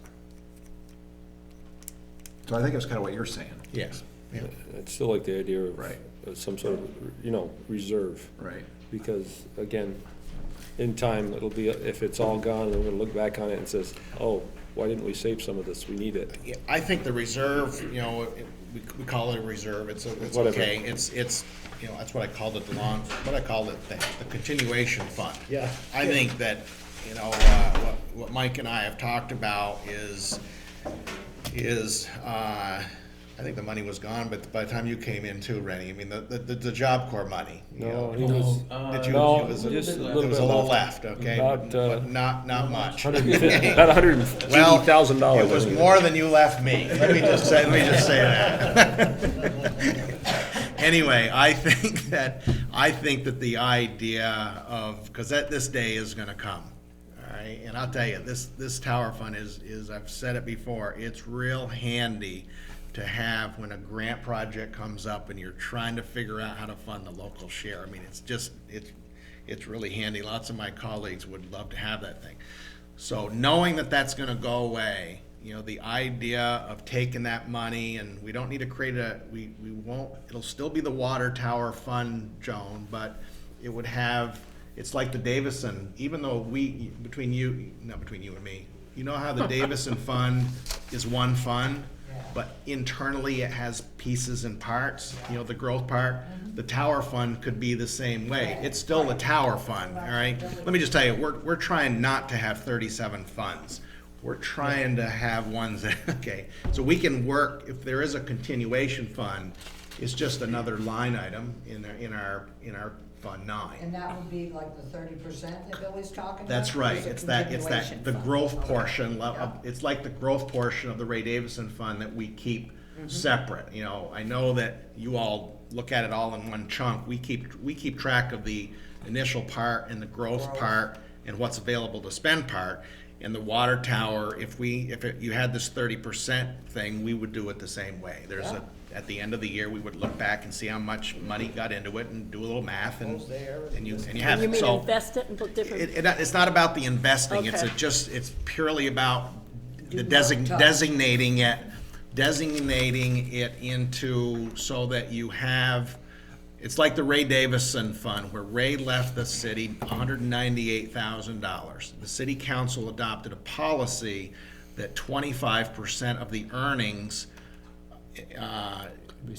So I think that's kind of what you're saying. Yes. Yeah. I'd still like the idea of Right. of some sort of, reserve. Right. Because, again, in time, it'll be, if it's all gone, we're gonna look back on it and says, oh, why didn't we save some of this? We need it. Yeah, I think the reserve, we call it a reserve, it's Whatever. okay, it's, that's what I called it, the continuation fund. Yeah. I think that, what Mike and I have talked about is, I think the money was gone, but by the time you came in too, Rennie, I mean, the Job Corps money. No, he was, That you- no, it was just a there little was bit a little left. left, okay? About, But not much. about $150,000. It was more than you left me. Let me just say that. Anyway, I think that the idea of, because this day is gonna come, all right? And I'll tell you, this tower fund is, I've said it before, it's real handy to have when a grant project comes up and you're trying to figure out how to fund the local share. I mean, it's really handy. Lots of my colleagues would love to have that thing. So knowing that that's gonna go away, the idea of taking that money, and we don't need to create we won't, it'll still be the water tower fund, Joan, but it would have, it's like the Davison, even though not between you and me, how the Davison fund is one fund, but internally it has pieces and parts, the growth part. The tower fund could be the same way. It's still the tower fund, all right? Let me just tell you, we're trying not to have 37 funds. We're trying to have ones that, okay, so we can work, if there is a continuation fund, it's just another line item in our Fund 9. And that would be like the 30% that Billy's talking about? That's right, Or is it's it the continuation growth fund? portion, it's like the growth portion of the Ray Davison Fund that we keep separate. You know, I know that you all look at it all in one chunk. We keep track of the initial part and the growth part and what's available to spend part. And the water tower, if you had this 30% thing, we would do it the same way. At the end of the year, we would look back and see how much money got into it and do a little math and you have You it. mean So invest it and put different? it's not about the investing. Okay. It's purely about the designating it into so that you have. It's like the Ray Davison Fund, where Ray left the city $198,000. The city council adopted a policy that 25% of the earnings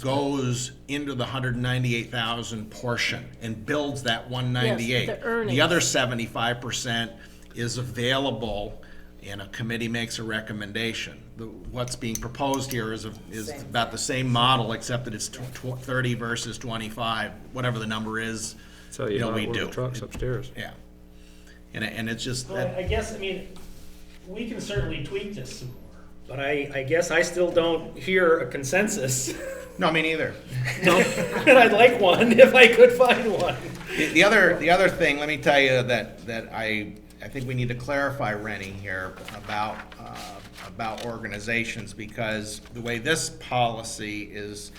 goes into the 198,000 portion and builds that 198. Yes, the earnings. The other 75% is available, and a committee makes a recommendation. What's being proposed here is about the same model, except that it's 30 versus 25, whatever the number is. So we do. Trucks upstairs. Yeah. And it's just Well, that. I guess, I mean, we can certainly tweak this some more, but I guess I still don't hear a consensus. No, me neither. And I'd like one if I could find one. The other thing, let me tell you that I think we need to clarify, Rennie, here about organizations, because the way this policy is,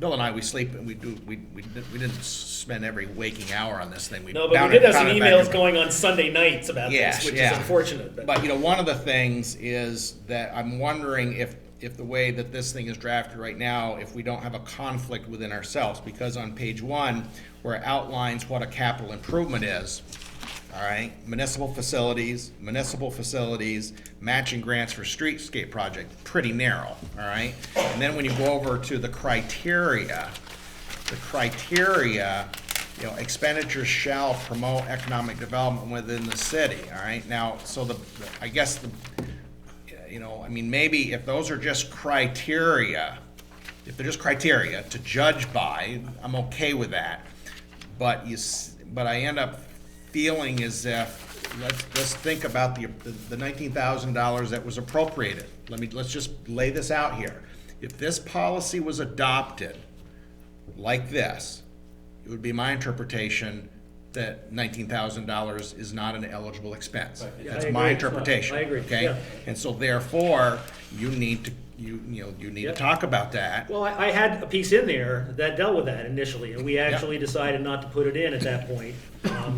Bill and I, we sleep and we didn't spend every waking hour on this thing. No, but we did have some emails going on Sunday nights about this, which is unfortunate. But one of the things is that I'm wondering if the way that this thing is drafted right now, if we don't have a conflict within ourselves, because on page 1, where it outlines what a capital improvement is, all right, municipal facilities, matching grants for streetscape project, pretty narrow, all right? And then when you go over to the criteria, expenditures shall promote economic development within the city, all right? Now, so maybe if those are just criteria, if they're just criteria to judge by, I'm okay with that. But I end up feeling as if, let's think about the $19,000 that was appropriated. Let's just lay this out here. If this policy was adopted like this, it would be my interpretation that $19,000 is not an eligible expense. Right. Yeah, That's I my agree. interpretation. I agree, Okay, yeah. and so therefore you need to to talk about that. Well, I had a piece in there that dealt with that initially, and we actually decided not to put it in at that point,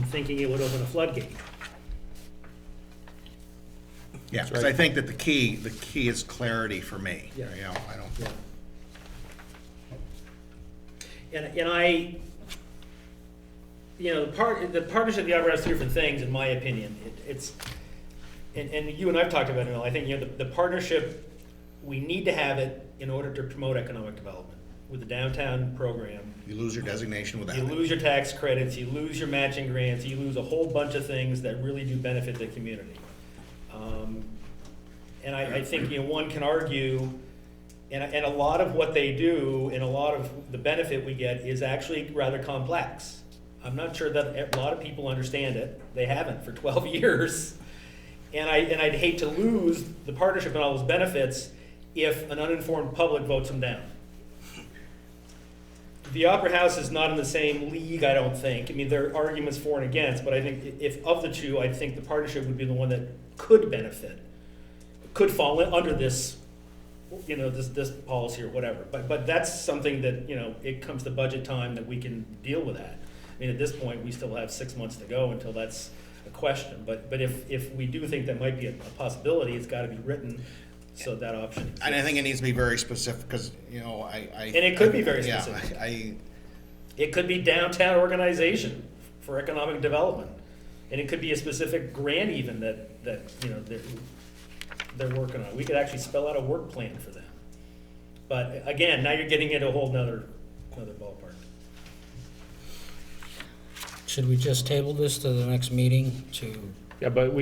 thinking it would open a floodgate. Yeah, because I think that the key is clarity for me. Yeah. I don't. Yeah. And I, the partnership of the opera has 3 different things, in my opinion. And you and I've talked about it, I think, the partnership, we need to have it in order to promote economic development. With the downtown program, You lose your designation without you it. lose your tax credits, you lose your matching grants, you lose a whole bunch of things that really do benefit the community. And I think, one can argue, and a lot of what they do and a lot of the benefit we get is actually rather complex. I'm not sure that a lot of people understand it. They haven't for 12 years. And I'd hate to lose the partnership and all those benefits if an uninformed public votes them down. The Opera House is not in the same league, I don't think. I mean, there are arguments for and against, but I think if of the two, I think the partnership would be the one that could benefit, could fall under this, this policy or whatever. But that's something that, it comes to budget time that we can deal with that. I mean, at this point, we still have 6 months to go until that's a question. But if we do think that might be a possibility, it's got to be written so that option exists. And I think it needs to be very specific, because, And it could be very specific. It could be downtown organization for economic development. And it could be a specific grant even that they're working on. We could actually spell out a work plan for them. But again, now you're getting into a whole nother ballpark. Should we just table this to the next meeting to? Yeah, but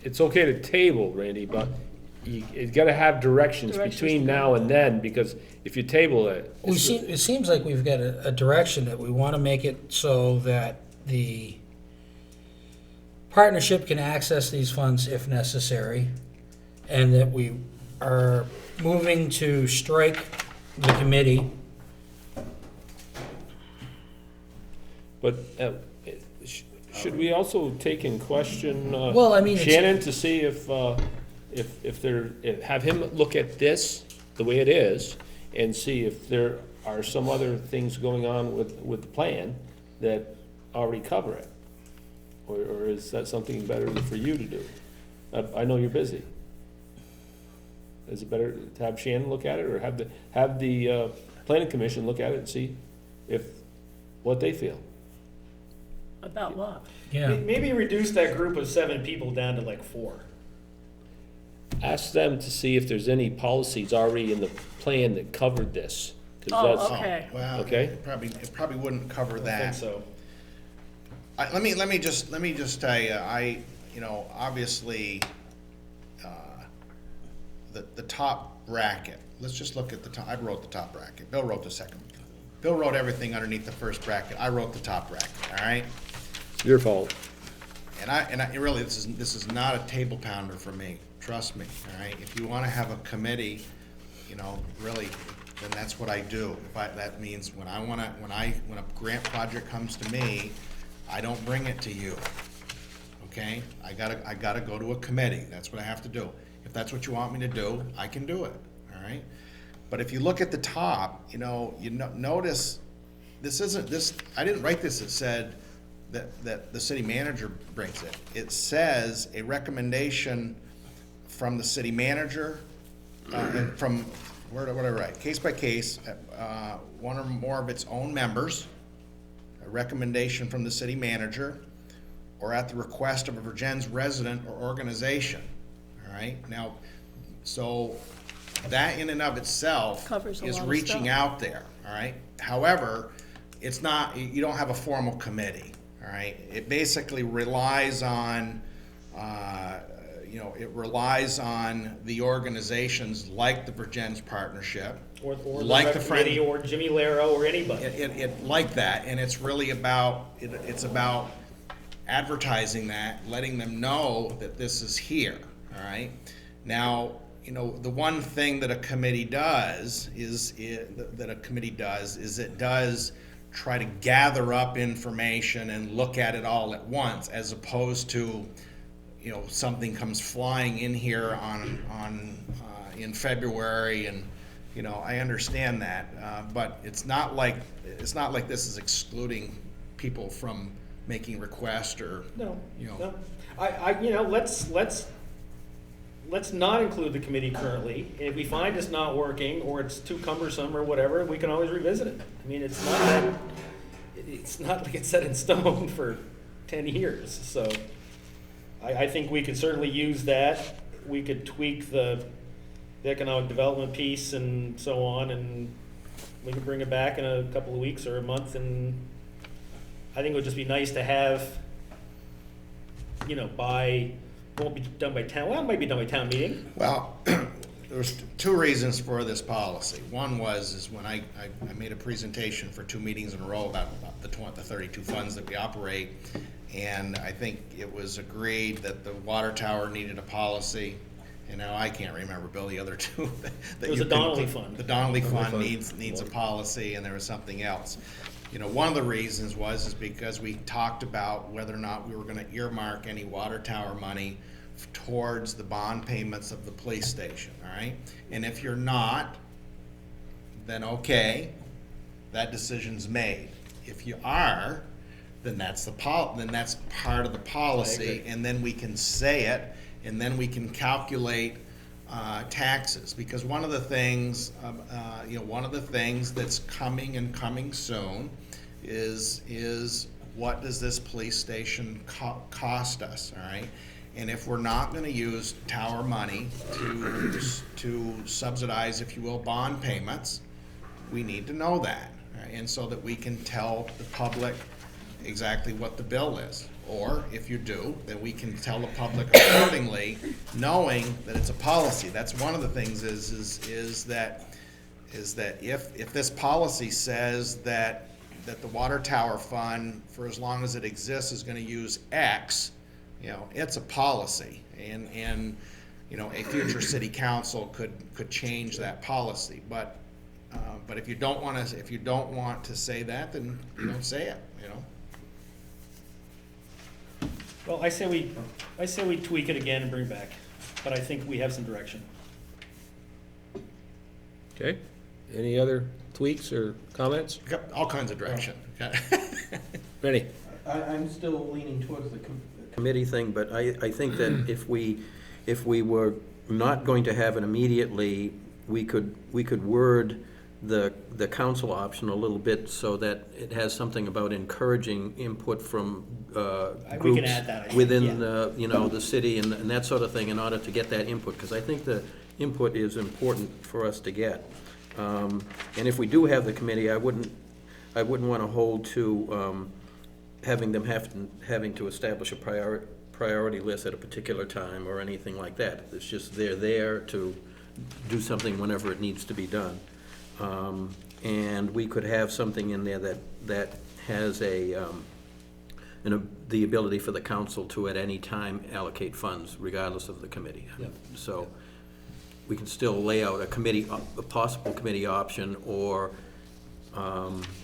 it's okay to table, Randy, but you gotta have directions between now and then, because if you table it. It seems like we've got a direction that we want to make it so that the partnership can access these funds if necessary, and that we are moving to strike the committee. But should we also take in question Well, I mean, it's- Shannon to see if have him look at this the way it is and see if there are some other things going on with the plan that already cover it? Or is that something better for you to do? I know you're busy. Is it better to have Shannon look at it, or have the planning commission look at it and see what they feel? About what? Yeah. Maybe reduce that group of 7 people down to like 4. Ask them to see if there's any policies already in the plan that covered this. 'Cause Oh, that's- okay. Well, Okay. it probably wouldn't cover I that. think so. Let me just tell you, obviously, the top bracket, let's just look at the top. I wrote the top bracket. Bill wrote the second. Bill wrote everything underneath the first bracket. I wrote the top bracket, all right? Your fault. And I really, this is not a table pounder for me, trust me, all right? If you wanna have a committee, really, then that's what I do. That means when a grant project comes to me, I don't bring it to you, okay? I gotta go to a committee, that's what I have to do. If that's what you want me to do, I can do it, all right? But if you look at the top, notice, I didn't write this, it said that the city manager brings it. It says a recommendation from the city manager, from, what did I write? Case by case, one or more of its own members, a recommendation from the city manager, or at the request of a Vergennes resident or organization, all right? Now, so that in and of itself Covers a is lot of reaching stuff. out there, all right? However, it's not, you don't have a formal committee, all right? It basically relies on, it relies on the organizations like the Vergennes Partnership, Or like the the rec Friend- committee, or Jimmy Laro, or anybody. it like that, and it's really about, it's about advertising that, letting them know that this is here, all right? Now, the one thing that a committee does is it does try to gather up information and look at it all at once, as opposed to, something comes flying in here in February, and, I understand that, but it's not like this is excluding people from making requests or, No. Let's not include the committee currently. If we find it's not working, or it's too cumbersome or whatever, we can always revisit it. I mean, it's not like it's set in stone for 10 years, so I think we could certainly use that. We could tweak the economic development piece and so on, and we could bring it back in a couple of weeks or a month, and I think it would just be nice to have, won't be done by town, well, it might be done by town meeting. well, there's 2 reasons for this policy. One is when I made a presentation for 2 meetings in a row about the 32 funds that we operate, and I think it was agreed that the water tower needed a policy. I can't remember, Bill, the other 2. It was a Donnelly fund. The Donnelly fund needs a policy, and there was something else. One of the reasons is because we talked about whether or not we were gonna earmark any water tower money towards the bond payments of the police station, all right? And if you're not, then okay, that decision's made. If you are, then that's part of the policy, and then we can say it, and then we can calculate taxes, because one of the things that's coming soon is what does this police station cost us, all right? And if we're not gonna use tower money to subsidize, if you will, bond payments, we need to know that, all right? And so that we can tell the public exactly what the bill is. Or if you do, then we can tell the public accordingly, knowing that it's a policy. That's one of the things is that if this policy says that the water tower fund, for as long as it exists, is gonna use X, it's a policy. And a future city council could change that policy. But if you don't want to say that, then you don't say it, Well, I say we tweak it again and bring it back, but I think we have some direction. Okay, any other tweaks or comments? Got all kinds of direction. Ready? I'm still leaning towards the committee thing, but I think that if we were not going to have it immediately, we could word the council option a little bit so that it has something about encouraging input from We groups can add that, I think, within yeah. the city and that sort of thing in order to get that input, because I think the input is important for us to get. And if we do have the committee, I wouldn't want to hold to having to establish a priority list at a particular time or anything like that. It's just they're there to do something whenever it needs to be done. And we could have something in there that has the ability for the council to at any time allocate funds regardless of the committee. Yep. So we can still lay out a possible committee option, or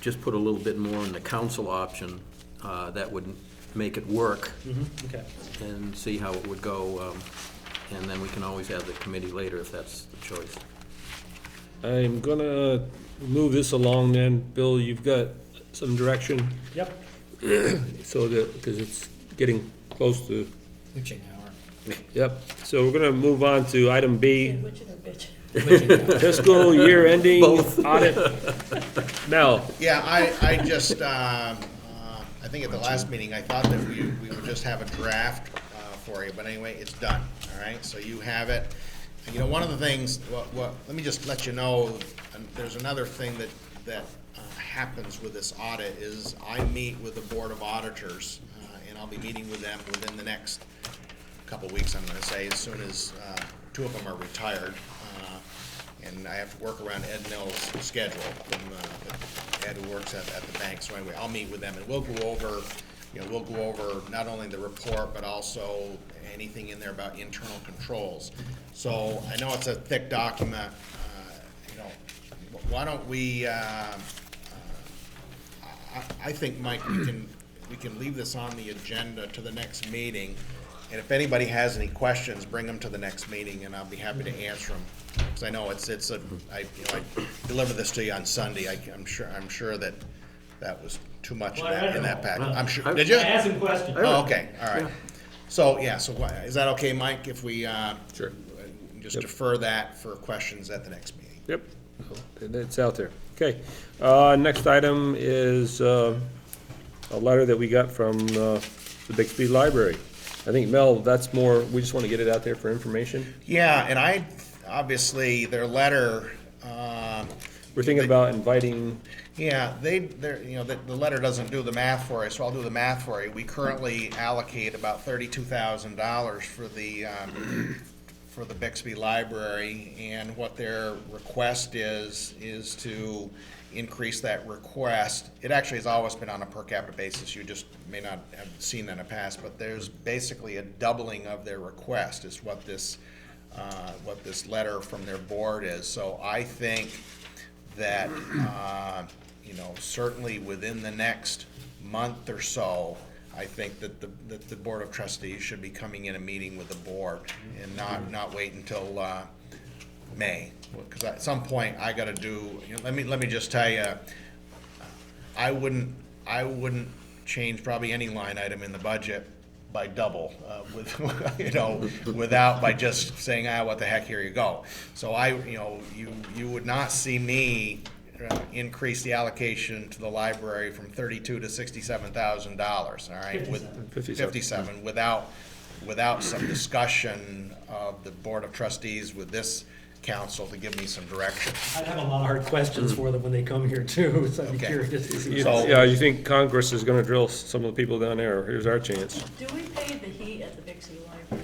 just put a little bit more in the council option that would make it work. Okay. And see how it would go, and then we can always add the committee later if that's the choice. I'm gonna move this along then. Bill, you've got some direction? Yep. So because it's getting close to, Witching hour. yep. So we're gonna move on to item B, Witching or bitch? Witching hour. fiscal year ending audit. Mel, Yeah, I just, I think at the last meeting, I thought that we would just have a draft for you, but anyway, it's done, all right? So you have it. One of the things, let me just let you know, and there's another thing that happens with this audit is I meet with the Board of Auditors, and I'll be meeting with them within the next couple of weeks, I'm gonna say, as soon as two of them are retired. And I have to work around Ed Nell's schedule, Ed who works at the bank. So anyway, I'll meet with them and we'll go over not only the report, but also anything in there about internal controls. So I know it's a thick document, why don't we, I think, Mike, we can leave this on the agenda to the next meeting. And if anybody has any questions, bring them to the next meeting and I'll be happy to answer them. Because I know I delivered this to you on Sunday. I'm sure that was too much in that pack. I'm sure. Did you? I had some questions. Oh, okay, all right. So, is that okay, Mike, if we Sure. just defer that for questions at the next meeting? Yep, it's out there. Okay, next item is a letter that we got from the Bixby Library. I think, Mel, that's more, we just want to get it out there for information. Yeah, and obviously, their letter. We're thinking about inviting. Yeah, the letter doesn't do the math for us, so I'll do the math for you. We currently allocate about $32,000 for the Bixby Library, and what their request is to increase that request. It actually has always been on a per capita basis. You just may not have seen that in the past, but there's basically a doubling of their request is what this letter from their board is. So I think that, certainly within the next month or so, I think that the Board of Trustees should be coming in and meeting with the board and not wait until May. Because at some point I gotta do, let me just tell you, I wouldn't change probably any line item in the budget by double, by just saying, what the heck, here you go. So you would not see me increase the allocation to the library from $32,000 to $67,000, all right? 57, without some discussion of the Board of Trustees with this council to give me some direction. I'd have a lot of hard questions for them when they come here too, so I'd be curious to see. You think Congress is gonna drill some of the people down there? Here's our chance. Do we pay the heat at the Bixby Library?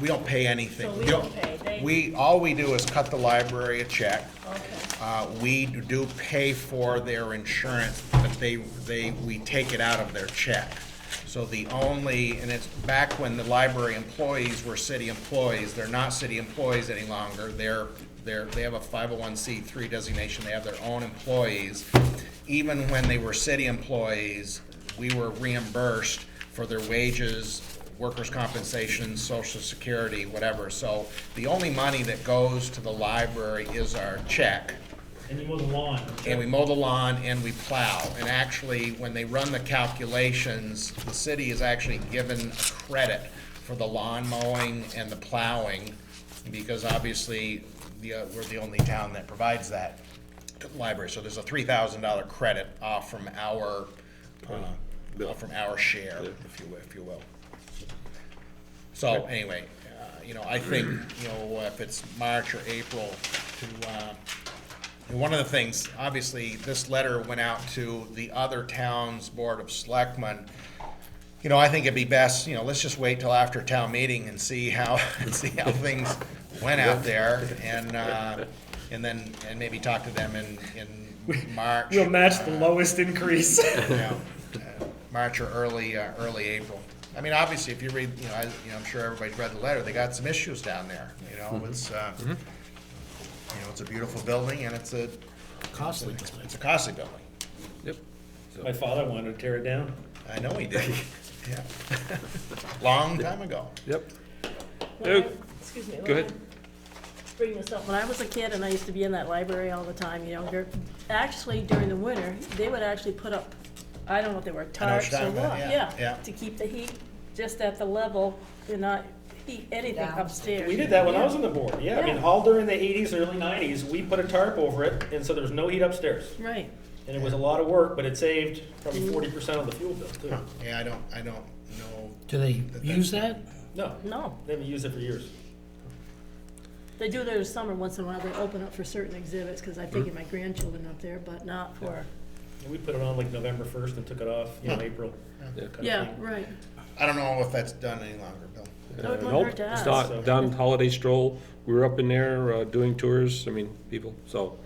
We don't pay anything. So we don't pay, All we do is cut the library a check. Okay. We do pay for their insurance, but we take it out of their check. So So the only, and it's back when the library employees were city employees, they're not city employees any longer. They have a 501c3 designation, they have their own employees. Even when they were city employees, we were reimbursed for their wages, workers' compensation, social security, whatever. So the only money that goes to the library is our check. And you mow the lawn. And we mow the lawn and we plow. And actually, when they run the calculations, the city is actually given a credit for the lawn mowing and the plowing, because obviously, we're the only town that provides that to the library. So there's a $3,000 credit off from our share, if you will. So anyway, I think, if it's March or April one of the things, obviously, this letter went out to the other town's Board of Selectmen. I think it'd be best, let's just wait till after town meeting and see how things went out there, and then maybe talk to them in March. We'll match the lowest increase. March or early April. I mean, obviously, if you read, I'm sure everybody's read the letter. They got some issues down there. It's a beautiful building, and it's a costly building. Yep. My father wanted to tear it down. I know he did. Yeah. Long time ago. Yep. Excuse me. Go ahead. Bring this up. When I was a kid and I used to be in that library all the time, actually during the winter, they would actually put up, I don't know if they were tarps or what, yeah. to keep the heat just at the level, not heat anything upstairs. We did that when I was on the board, I mean, all during the 80s, early 90s, we put a tarp over it, and so there's no heat upstairs. Right. And it was a lot of work, but it saved probably 40% of the fuel bill, too. Huh. Yeah, I don't know. Do they use that? No, they haven't used it for years. They do there summer once in a while. They open up for certain exhibits, because I figured my grandchildren up there, but not for. And we put it on like November 1st and took it off, April. Yeah, right. I don't know if that's done any longer, Bill. Nope, it's not done. Holiday stroll. We were up in there doing tours. I mean, people. So,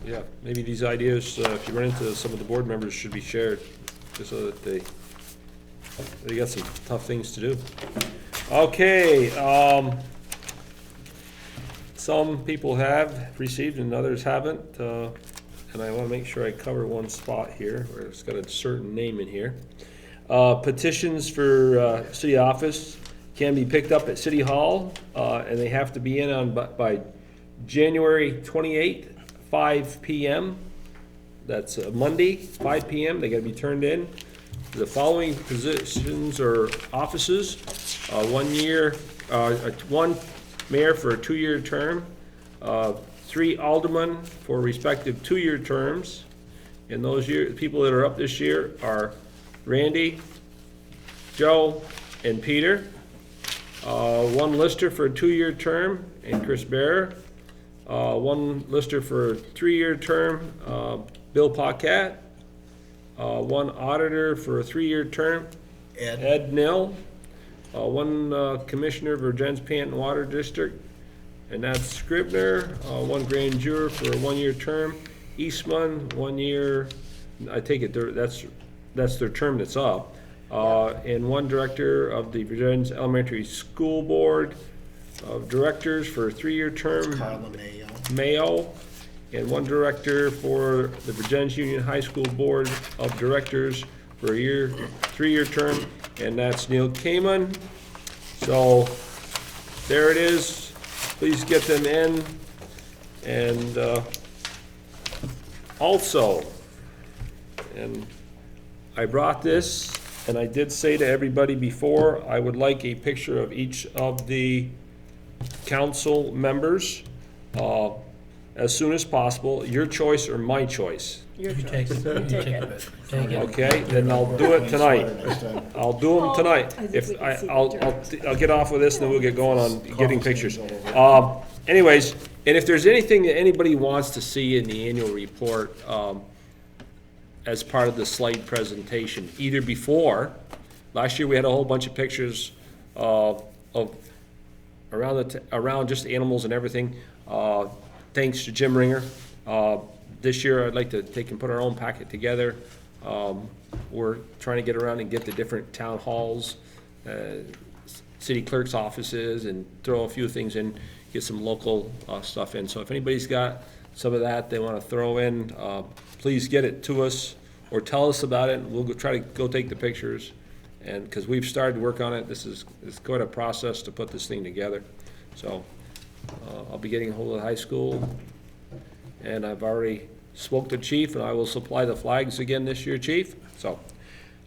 yeah, maybe these ideas, if you run into some of the board members, should be shared, just so that they got some tough things to do. Okay. Some people have received and others haven't, and I want to make sure I cover one spot here where it's got a certain name in here. Petitions for city office can be picked up at City Hall, and they have to be in on by January 28th, 5 p.m. That's Monday, 5 p.m. They got to be turned in. The following positions or offices: 1 year, one mayor for a 2-year term, 3 aldermen for respective 2-year terms. And those people that are up this year are Randy, Joe, and Peter. 1 lister for a 2-year term, and Chris Bear. 1 lister for a 3-year term, Bill Paquette. 1 auditor for a 3-year term, Ed Nill. 1 commissioner for Vergennes Pant and Water District, and that's Scribner. 1 grand juror for a 1-year term, Eastman. 1 year, I take it that's their term that's up. And 1 director of the Vergennes Elementary School Board of Directors for a 3-year term, Carla Mayo. And 1 director for the Vergennes Union High School Board of Directors for a 3-year term, and that's Neil Kamen. So there it is. Please get them in. And also, and I brought this, and I did say to everybody before, I would like a picture of each of the council members as soon as possible. Your choice or my choice? Your You choice. take it. You take it. Take it. Okay, then I'll do it tonight. I'll do them tonight. I think If we can I, see the I'll get off with this, and then we'll get going on getting pictures. Anyways, and if there's anything that anybody wants to see in the annual report, as part of the slide presentation, either before, last year we had a whole bunch of pictures of around just animals and everything. Thanks to Jim Ringer. This year, I'd like to take and put our own packet together We're trying to get around and get to different town halls, city clerk's offices, and throw a few things in, get some local stuff in. So if anybody's got some of that they want to throw in, please get it to us or tell us about it, and we'll try to go take the pictures. And because we've started to work on it, it's quite a process to put this thing together. So I'll be getting a hold of the high school, and I've already spoke to Chief, and I will supply the flags again this year, Chief. So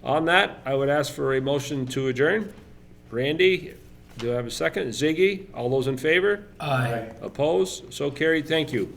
on that, I would ask for a motion to adjourn. Randy, do I have a second? Ziggy, all those in favor? Aye. Opposed? So carried. Thank you.